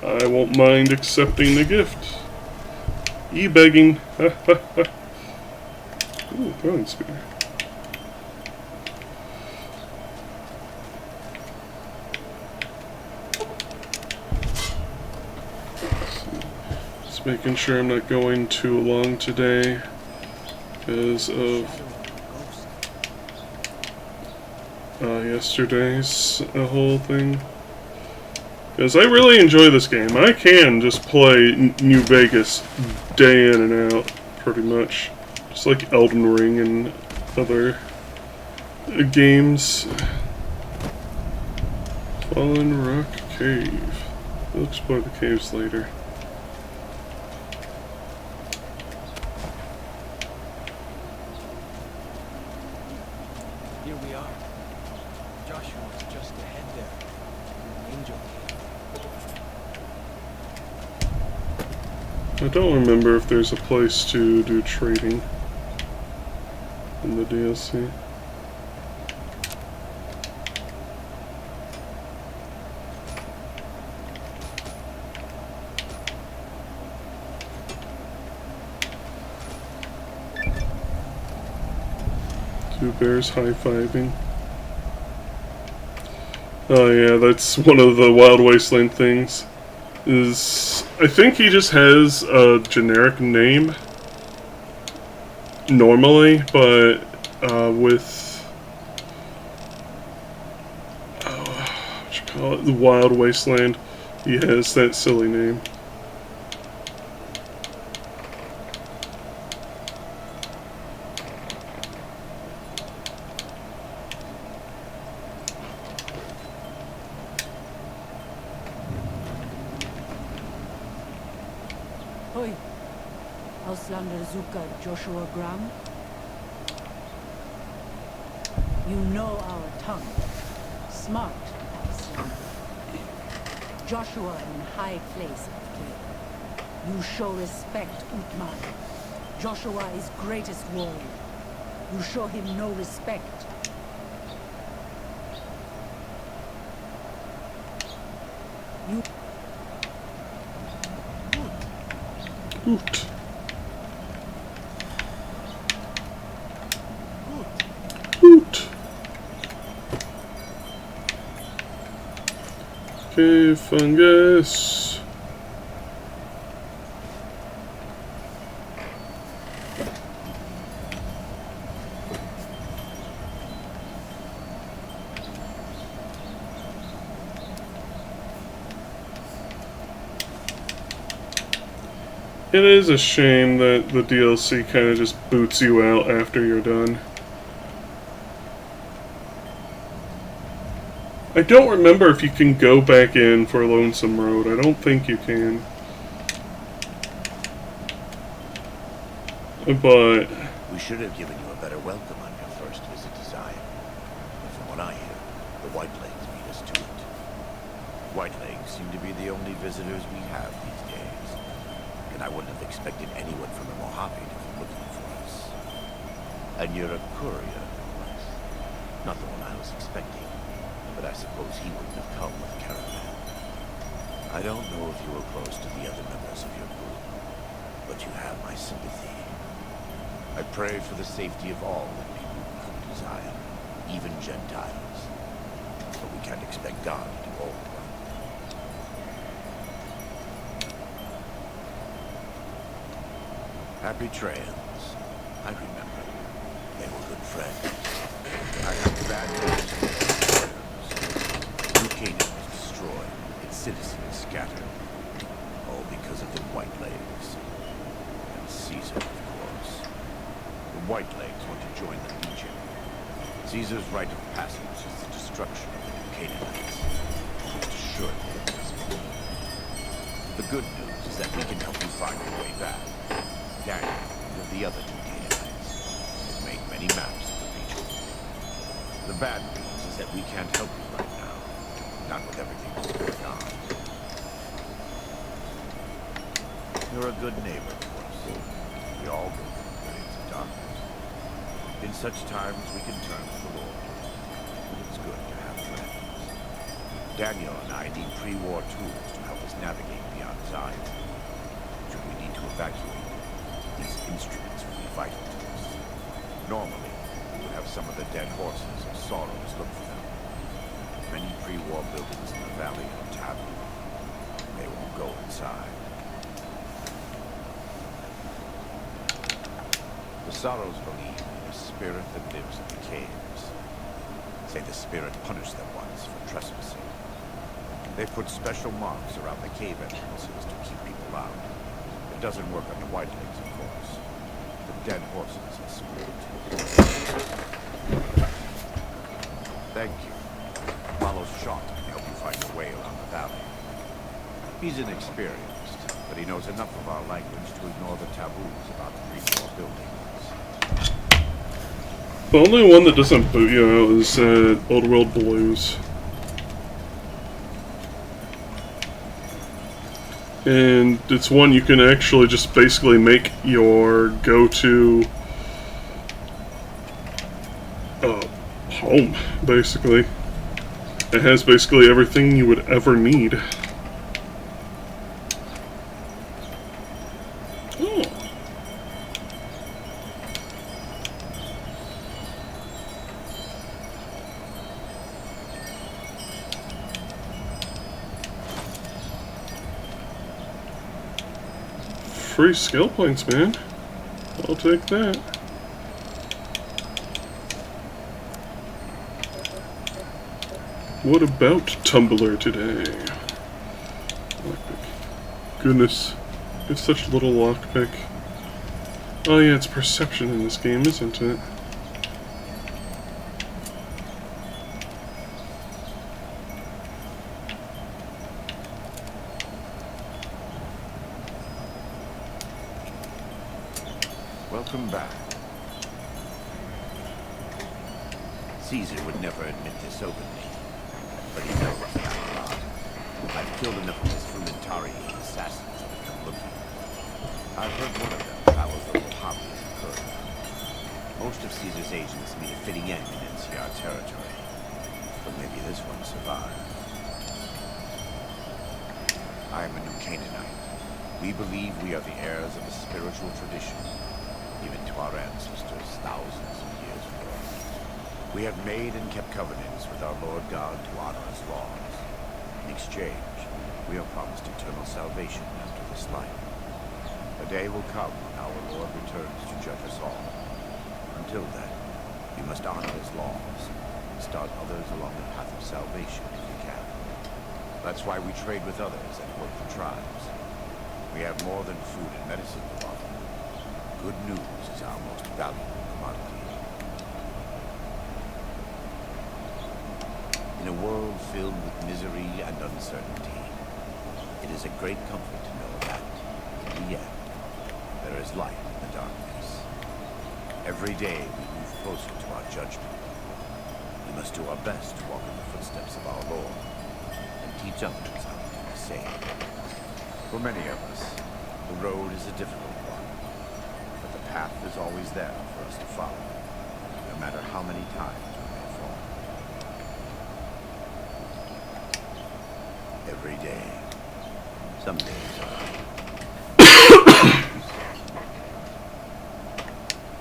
I won't mind accepting the gift. E-begging. Ooh, throwing spear. Making sure I'm not going too long today because of yesterday's whole thing. Because I really enjoy this game. I can just play New Vegas day in and out, pretty much. Just like Elden Ring and other games. Fallen Rock Cave. We'll explore the caves later. Here we are. Joshua's just ahead there. Angel Cave. I don't remember if there's a place to do trading in the DLC. Two bears high-fiving. Oh yeah, that's one of the Wild Wasteland things. I think he just has a generic name normally, but with what you call it, the Wild Wasteland, he has that silly name. Auslander Zuka Joshua Graham? You know our tongue. Smart, Auslander. Joshua in high place of Cain. You show respect, Utman. Joshua is greatest warrior. You show him no respect. You... Oot. Oot. Okay, fungus. It is a shame that the DLC kind of just boots you out after you're done. I don't remember if you can go back in for Lonesome Road. I don't think you can. But... We should have given you a better welcome on your first visit to Zion. But from what I hear, the Whitelegs beat us to it. Whitelegs seem to be the only visitors we have these days. And I wouldn't have expected anyone from the Mojave to come looking for us. And you're a courier, no less. Not the one I was expecting. But I suppose he wouldn't have come with a caravan. I don't know if you were close to the other members of your group, but you have my sympathy. I pray for the safety of all the people who come to Zion, even Gentiles. But we can't expect God to do all the work. Happy trails. I remember. They were good friends. I have bad news. New Canaan was destroyed, its citizens scattered. All because of the Whitelegs. And Caesar, of course. The Whitelegs want to join the Legion. Caesar's rite of passage is the destruction of the New Canaanites. Most assuredly impossible. The good news is that we can help you find your way back. Daniel, one of the other New Canaanites, has made many maps of the region. The bad news is that we can't help you right now. Not with everything that's going on. You're a good neighbor, of course. We all go through periods of darkness. In such times, we can turn to the Lord. It's good to have friends. Daniel and I need pre-war tools to help us navigate beyond Zion. Should we need to evacuate, these instruments will be vital to us. Normally, we would have some of the dead horses or sorrows look for them. Many pre-war buildings in the valley are taboo. They won't go inside. The Sorrows believe in a spirit that lives in the caves. Say the spirit punished them once for trespassing. They put special marks around the cave entrances to keep people out. It doesn't work on the Whitelegs, of course. The dead horses are split. Thank you. Follow Shot can help you find your way around the valley. He's inexperienced, but he knows enough of our language to ignore the taboos about the pre-war buildings. The only one that doesn't boot you out is Old World Blues. And it's one you can actually just basically make your go-to home, basically. It has basically everything you would ever need. Oh. Free skill points, man. I'll take that. What about Tumblr today? Lockpick. Goodness. It's such a little lockpick. Oh yeah, it's perception in this game, isn't it? Welcome back. Caesar would never admit this openly, but he knows that a lot. I've killed enough of his Frumentarian assassins to become looking. I've heard one of them travels over Pompey as a could. Most of Caesar's agents meet a fitting end in NCR territory, but maybe this one survived. I am a New Canaanite. We believe we are the heirs of a spiritual tradition, given to our ancestors thousands of years ago. We have made and kept covenants with our Lord God to honor his laws. In exchange, we are promised eternal salvation after this life. A day will come when our Lord returns to judge us all. Until then, we must honor his laws and start others along the path of salvation if we can. That's why we trade with others and work for tribes. We have more than food and medicine to offer. Good news is our most valuable commodity. In a world filled with misery and uncertainty, it is a great comfort to know that, in the end, there is light in the darkness. Every day we move closer to our judgment. We must do our best to walk in the footsteps of our Lord and teach others how to do the same. For many of us, the road is a difficult one, but the path is always there for us to follow, no matter how many times we may fall. Every day. Some days are.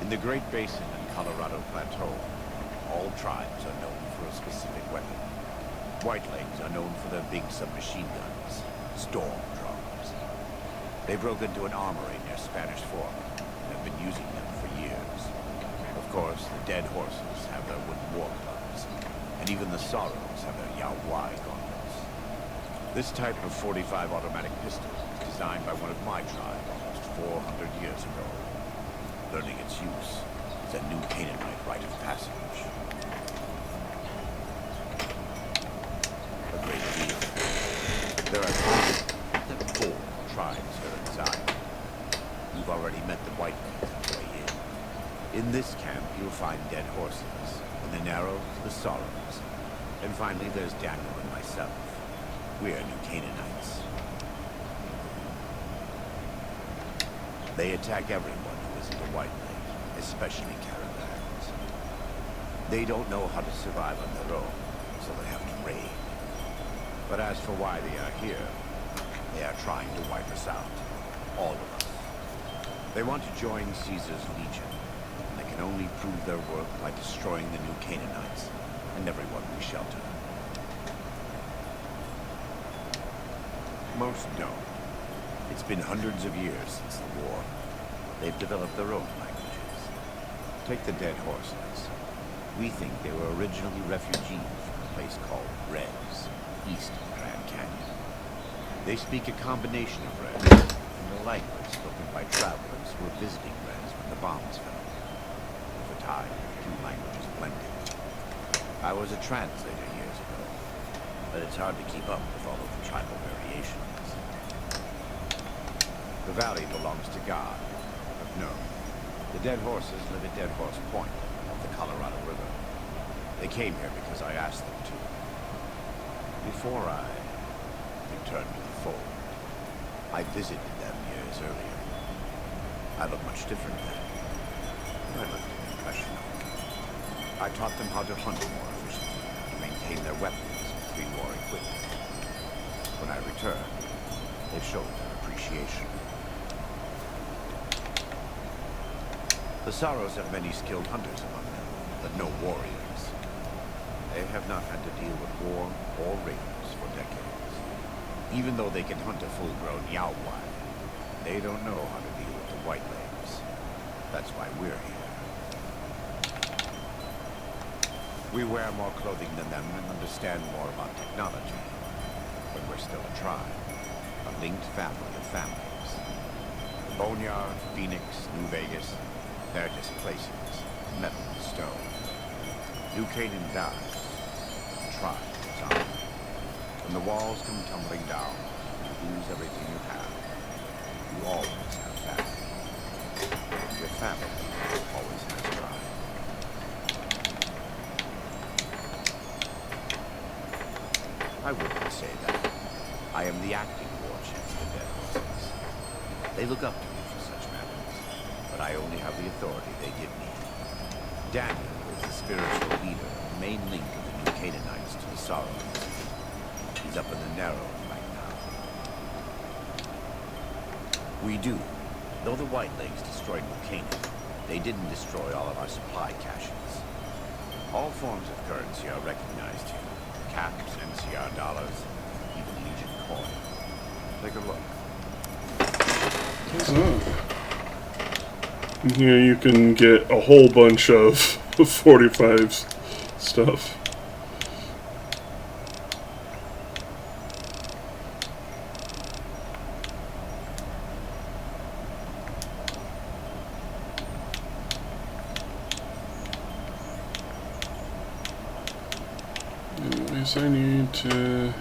In the Great Basin and Colorado Plateau, all tribes are known for a specific weapon. Whitelegs are known for their big submachine guns, storm drums. They broke into an armory near Spanish Fork and have been using them for years. Of course, the dead horses have their wooden war clubs, and even the Sorrows have their Yao Wai gauntlets. This type of .45 automatic pistol was designed by one of my tribe almost 400 years ago. Learning its use is a New Canaanite rite of passage. A great deal. There are 4 tribes here in Zion. You've already met the Whitelegs on the way in. In this camp, you'll find dead horses. In the Narrows, the Sorrows. And finally, there's Daniel and myself. We are New Canaanites. They attack everyone who isn't a white leg, especially caravans. They don't know how to survive on their own, so they have to raid. But as for why they are here, they are trying to wipe us out. All of us. They want to join Caesar's legion, and they can only prove their worth by destroying the New Canaanites and everyone we shelter. Most don't. It's been hundreds of years since the war. They've developed their own languages. Take the dead horses. We think they were originally refugees from a place called Rez, east of the Grand Canyon. They speak a combination of Rez and the language spoken by travelers who were visiting Rez when the bombs fell. Over time, the 2 languages blended. I was a translator years ago, but it's hard to keep up with all of the tribal variations. The valley belongs to God, but no. The dead horses live at Dead Horse Point, off the Colorado River. They came here because I asked them to. Before I returned to the fold, I visited them years earlier. I looked much different then. I left an impression on them. I taught them how to hunt more efficiently, to maintain their weapons and pre-war equipment. When I returned, they showed their appreciation. The Sorrows have many skilled hunters among them, but no warriors. They have not had to deal with war or raiders for decades. Even though they can hunt a full-grown Yao Wai, they don't know how to deal with the Whitelegs. That's why we're here. We wear more clothing than them and understand more about technology. But we're still a tribe, a linked family of families. Boneyard, Phoenix, New Vegas, they're just places, metal and stone. New Canaan dies, the tribe is on. When the walls come tumbling down, you lose everything you have. You always have family. Your family always has pride. I wouldn't say that. I am the acting war chief of the Dead Horses. They look up to me for such matters, but I only have the authority they give me. Daniel is the spiritual leader, the main link of the new Canaanites to the Sorrows. He's up in the Narrows right now. We do. Though the Whitelegs destroyed New Canaan, they didn't destroy all of our supply caches. All forms of currency are recognized here. Caps, NCR dollars, even Legion coin. Take a look. Here you can get a whole bunch of 45s stuff. Anyways, I need to...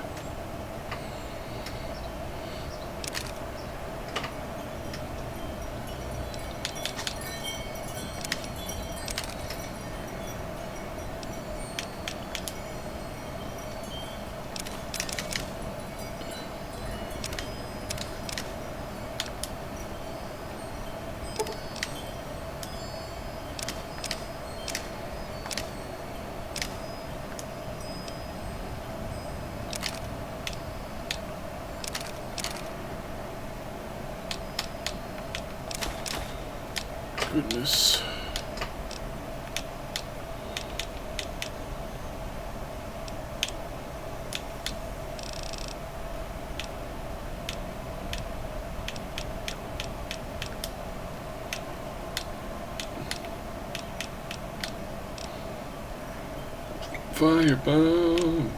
Goodness. Firebomb.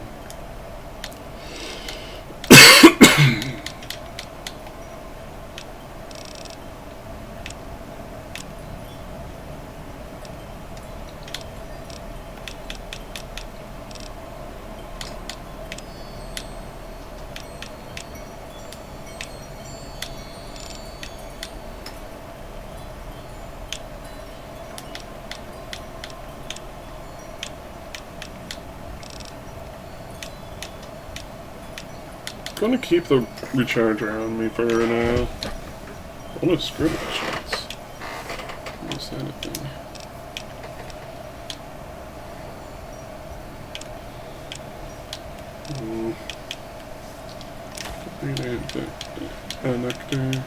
I'm gonna keep the recharger on me for now. I'm gonna screw the shots. Is that a thing? Nectar.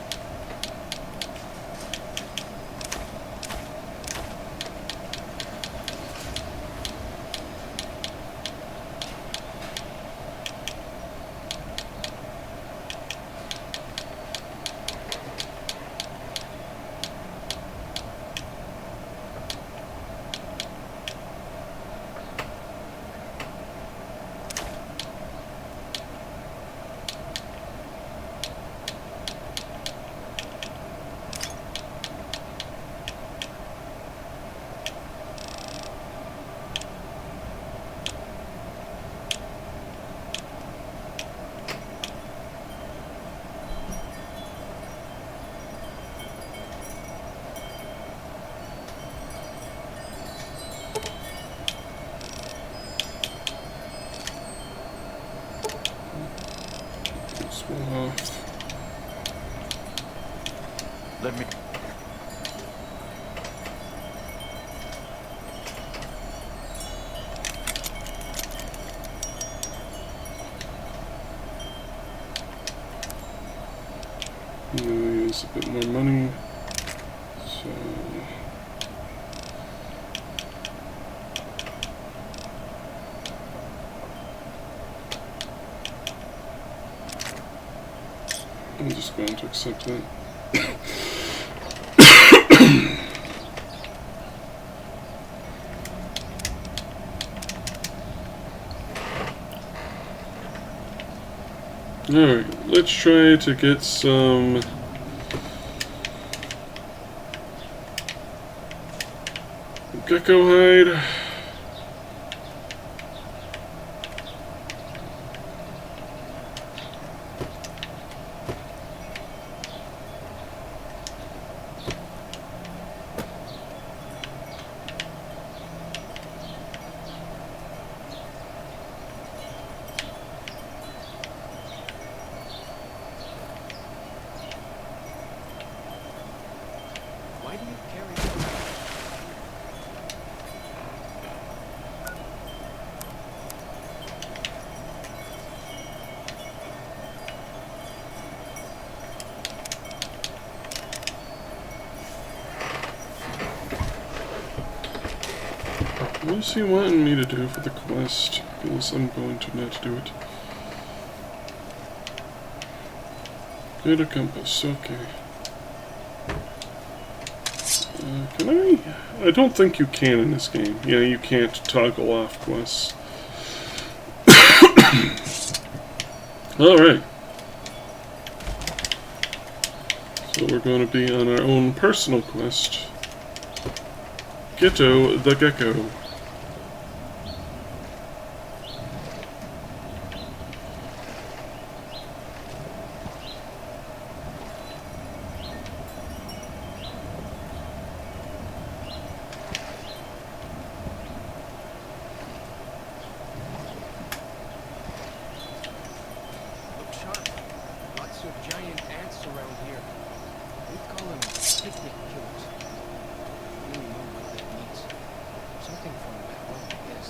Let me... Use a bit more money. So... I'm just going to accept that. Alright, let's try to get some gecko hide. What's he wanting me to do for the quest? Because I'm going to not do it. Get a compass, okay. Can I? I don't think you can in this game. Yeah, you can't toggle off quests. Alright. So we're going to be on our own personal quest. Ghetto the Gecko. Look sharp. Lots of giant ants around here. We call them picnic killers. I don't really know what that means. Something from back home, I guess.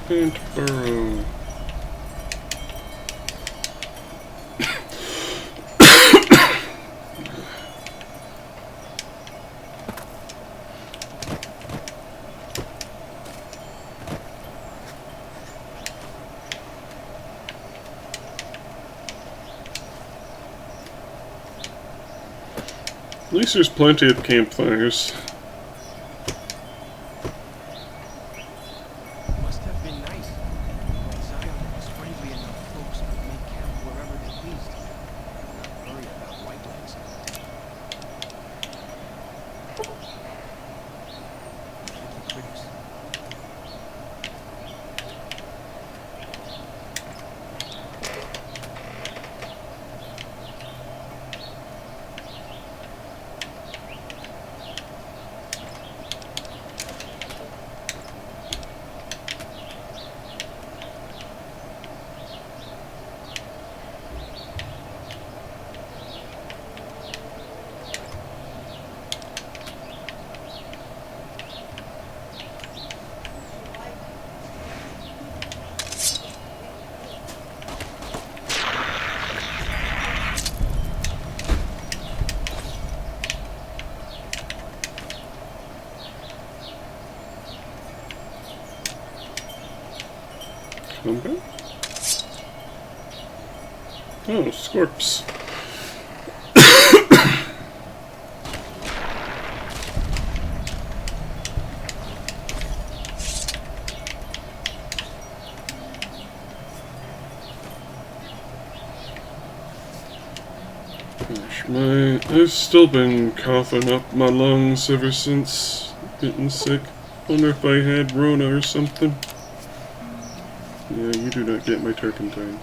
Ant burrow. At least there's plenty of campfires. Must have been nice. Zion was friendly enough folks could make camp wherever they pleased. Not worry about whitelegs. Little critters. Okay. Oh, Scorps. Gosh, I've still been coughing up my lungs ever since getting sick. Wonder if I had Rona or something. Yeah, you do not get my turpentine.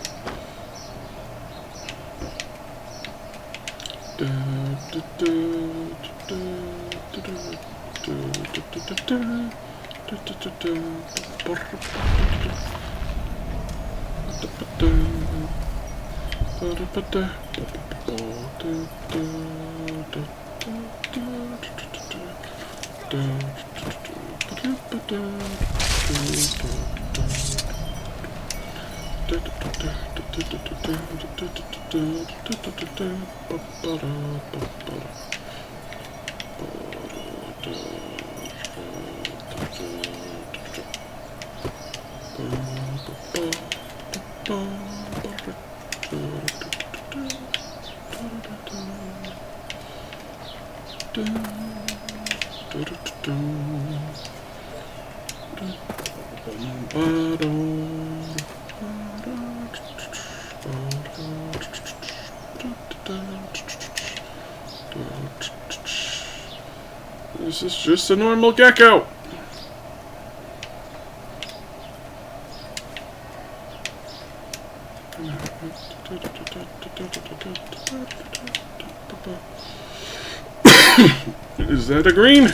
This is just a normal gecko. Is that a green? I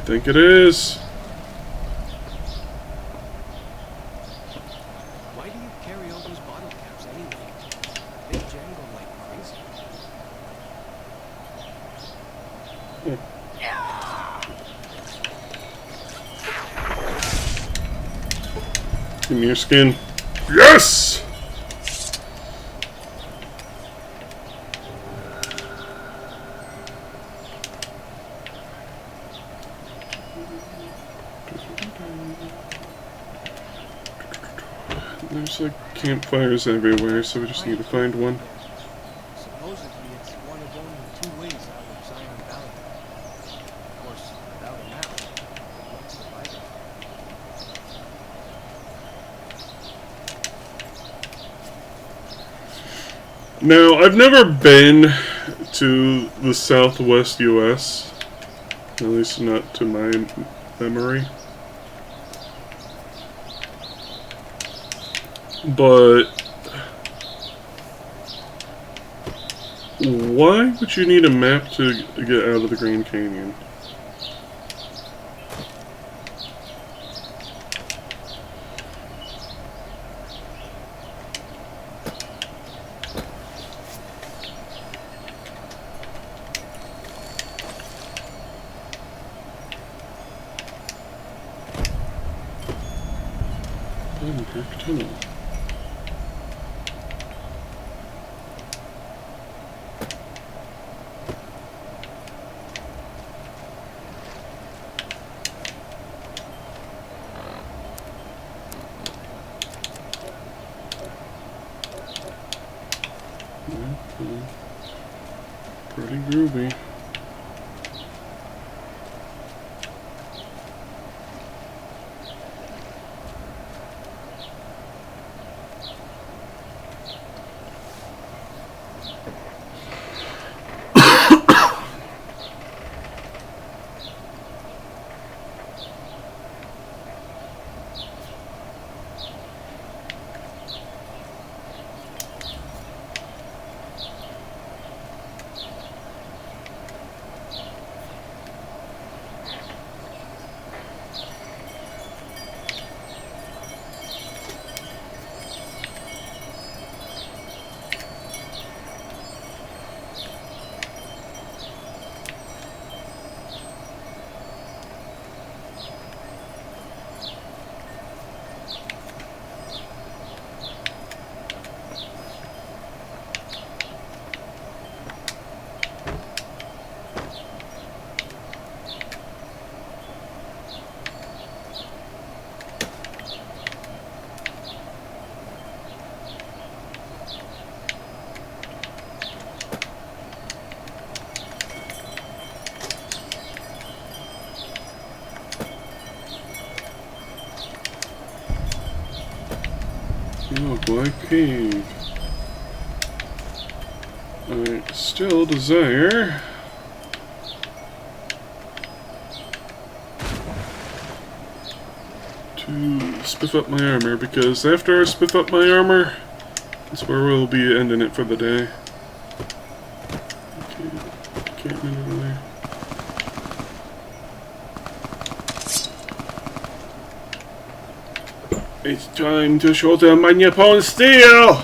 think it is. Why do you carry all those bottle caps anyway? They jangle like crazy. Give me your skin. Yes! There's like campfires everywhere, so we just need to find one. Supposedly, it's one of only 2 ways out of Zion Valley. Of course, without a map, good luck surviving. Now, I've never been to the southwest US, at least not to my memory. But why would you need a map to get out of the Grand Canyon? Dunkirk Tunnel. Pretty groovy. Oh, Black Cave. I still desire to spiff up my armor, because after I spiff up my armor, that's where we'll be ending it for the day. Can't run over there. It's time to show them my Nippon steel!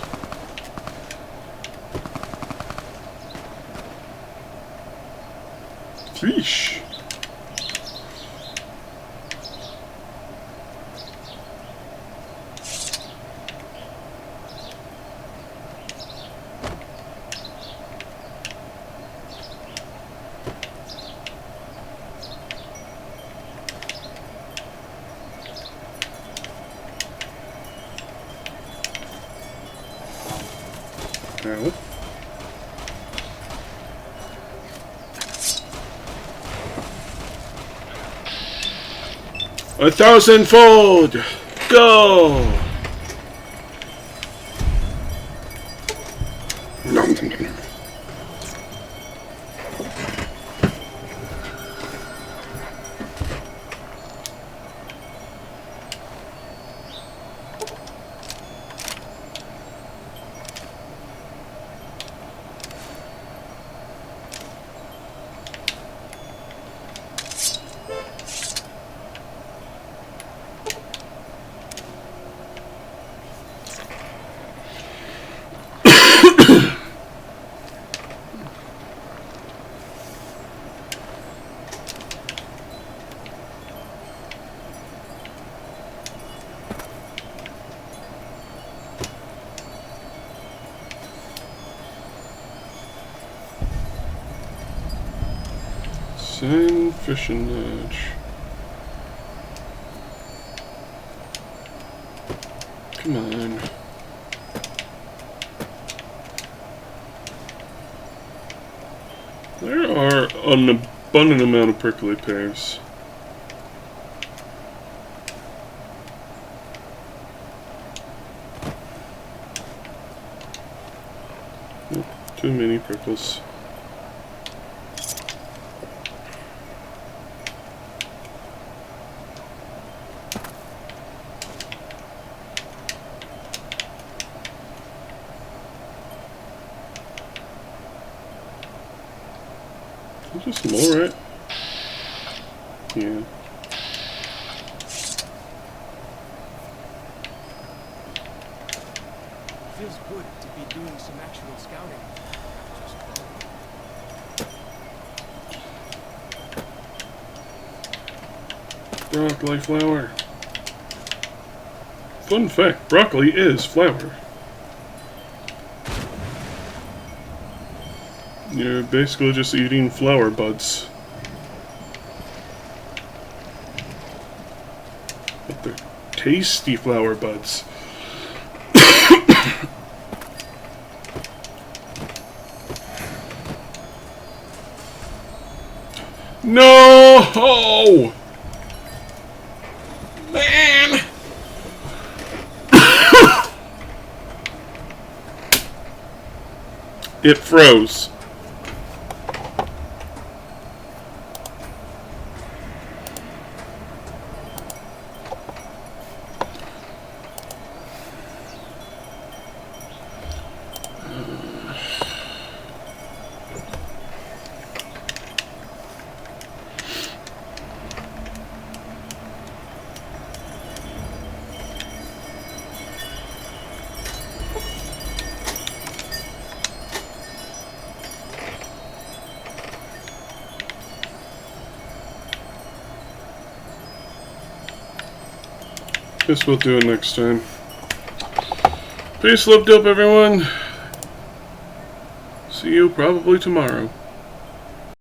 Fish. Ow. A thousandfold! Go! Sand fishing lodge. Come on. There are an abundant amount of prickly pears. Oh, too many prickles. Just some more, right? Yeah. Feels good to be doing some actual scouting. Broccoli flower. Fun fact, broccoli is flour. You're basically just eating flower buds. But they're tasty flower buds. No! Man! It froze. Guess we'll do it next time. Peace, love dope, everyone. See you probably tomorrow.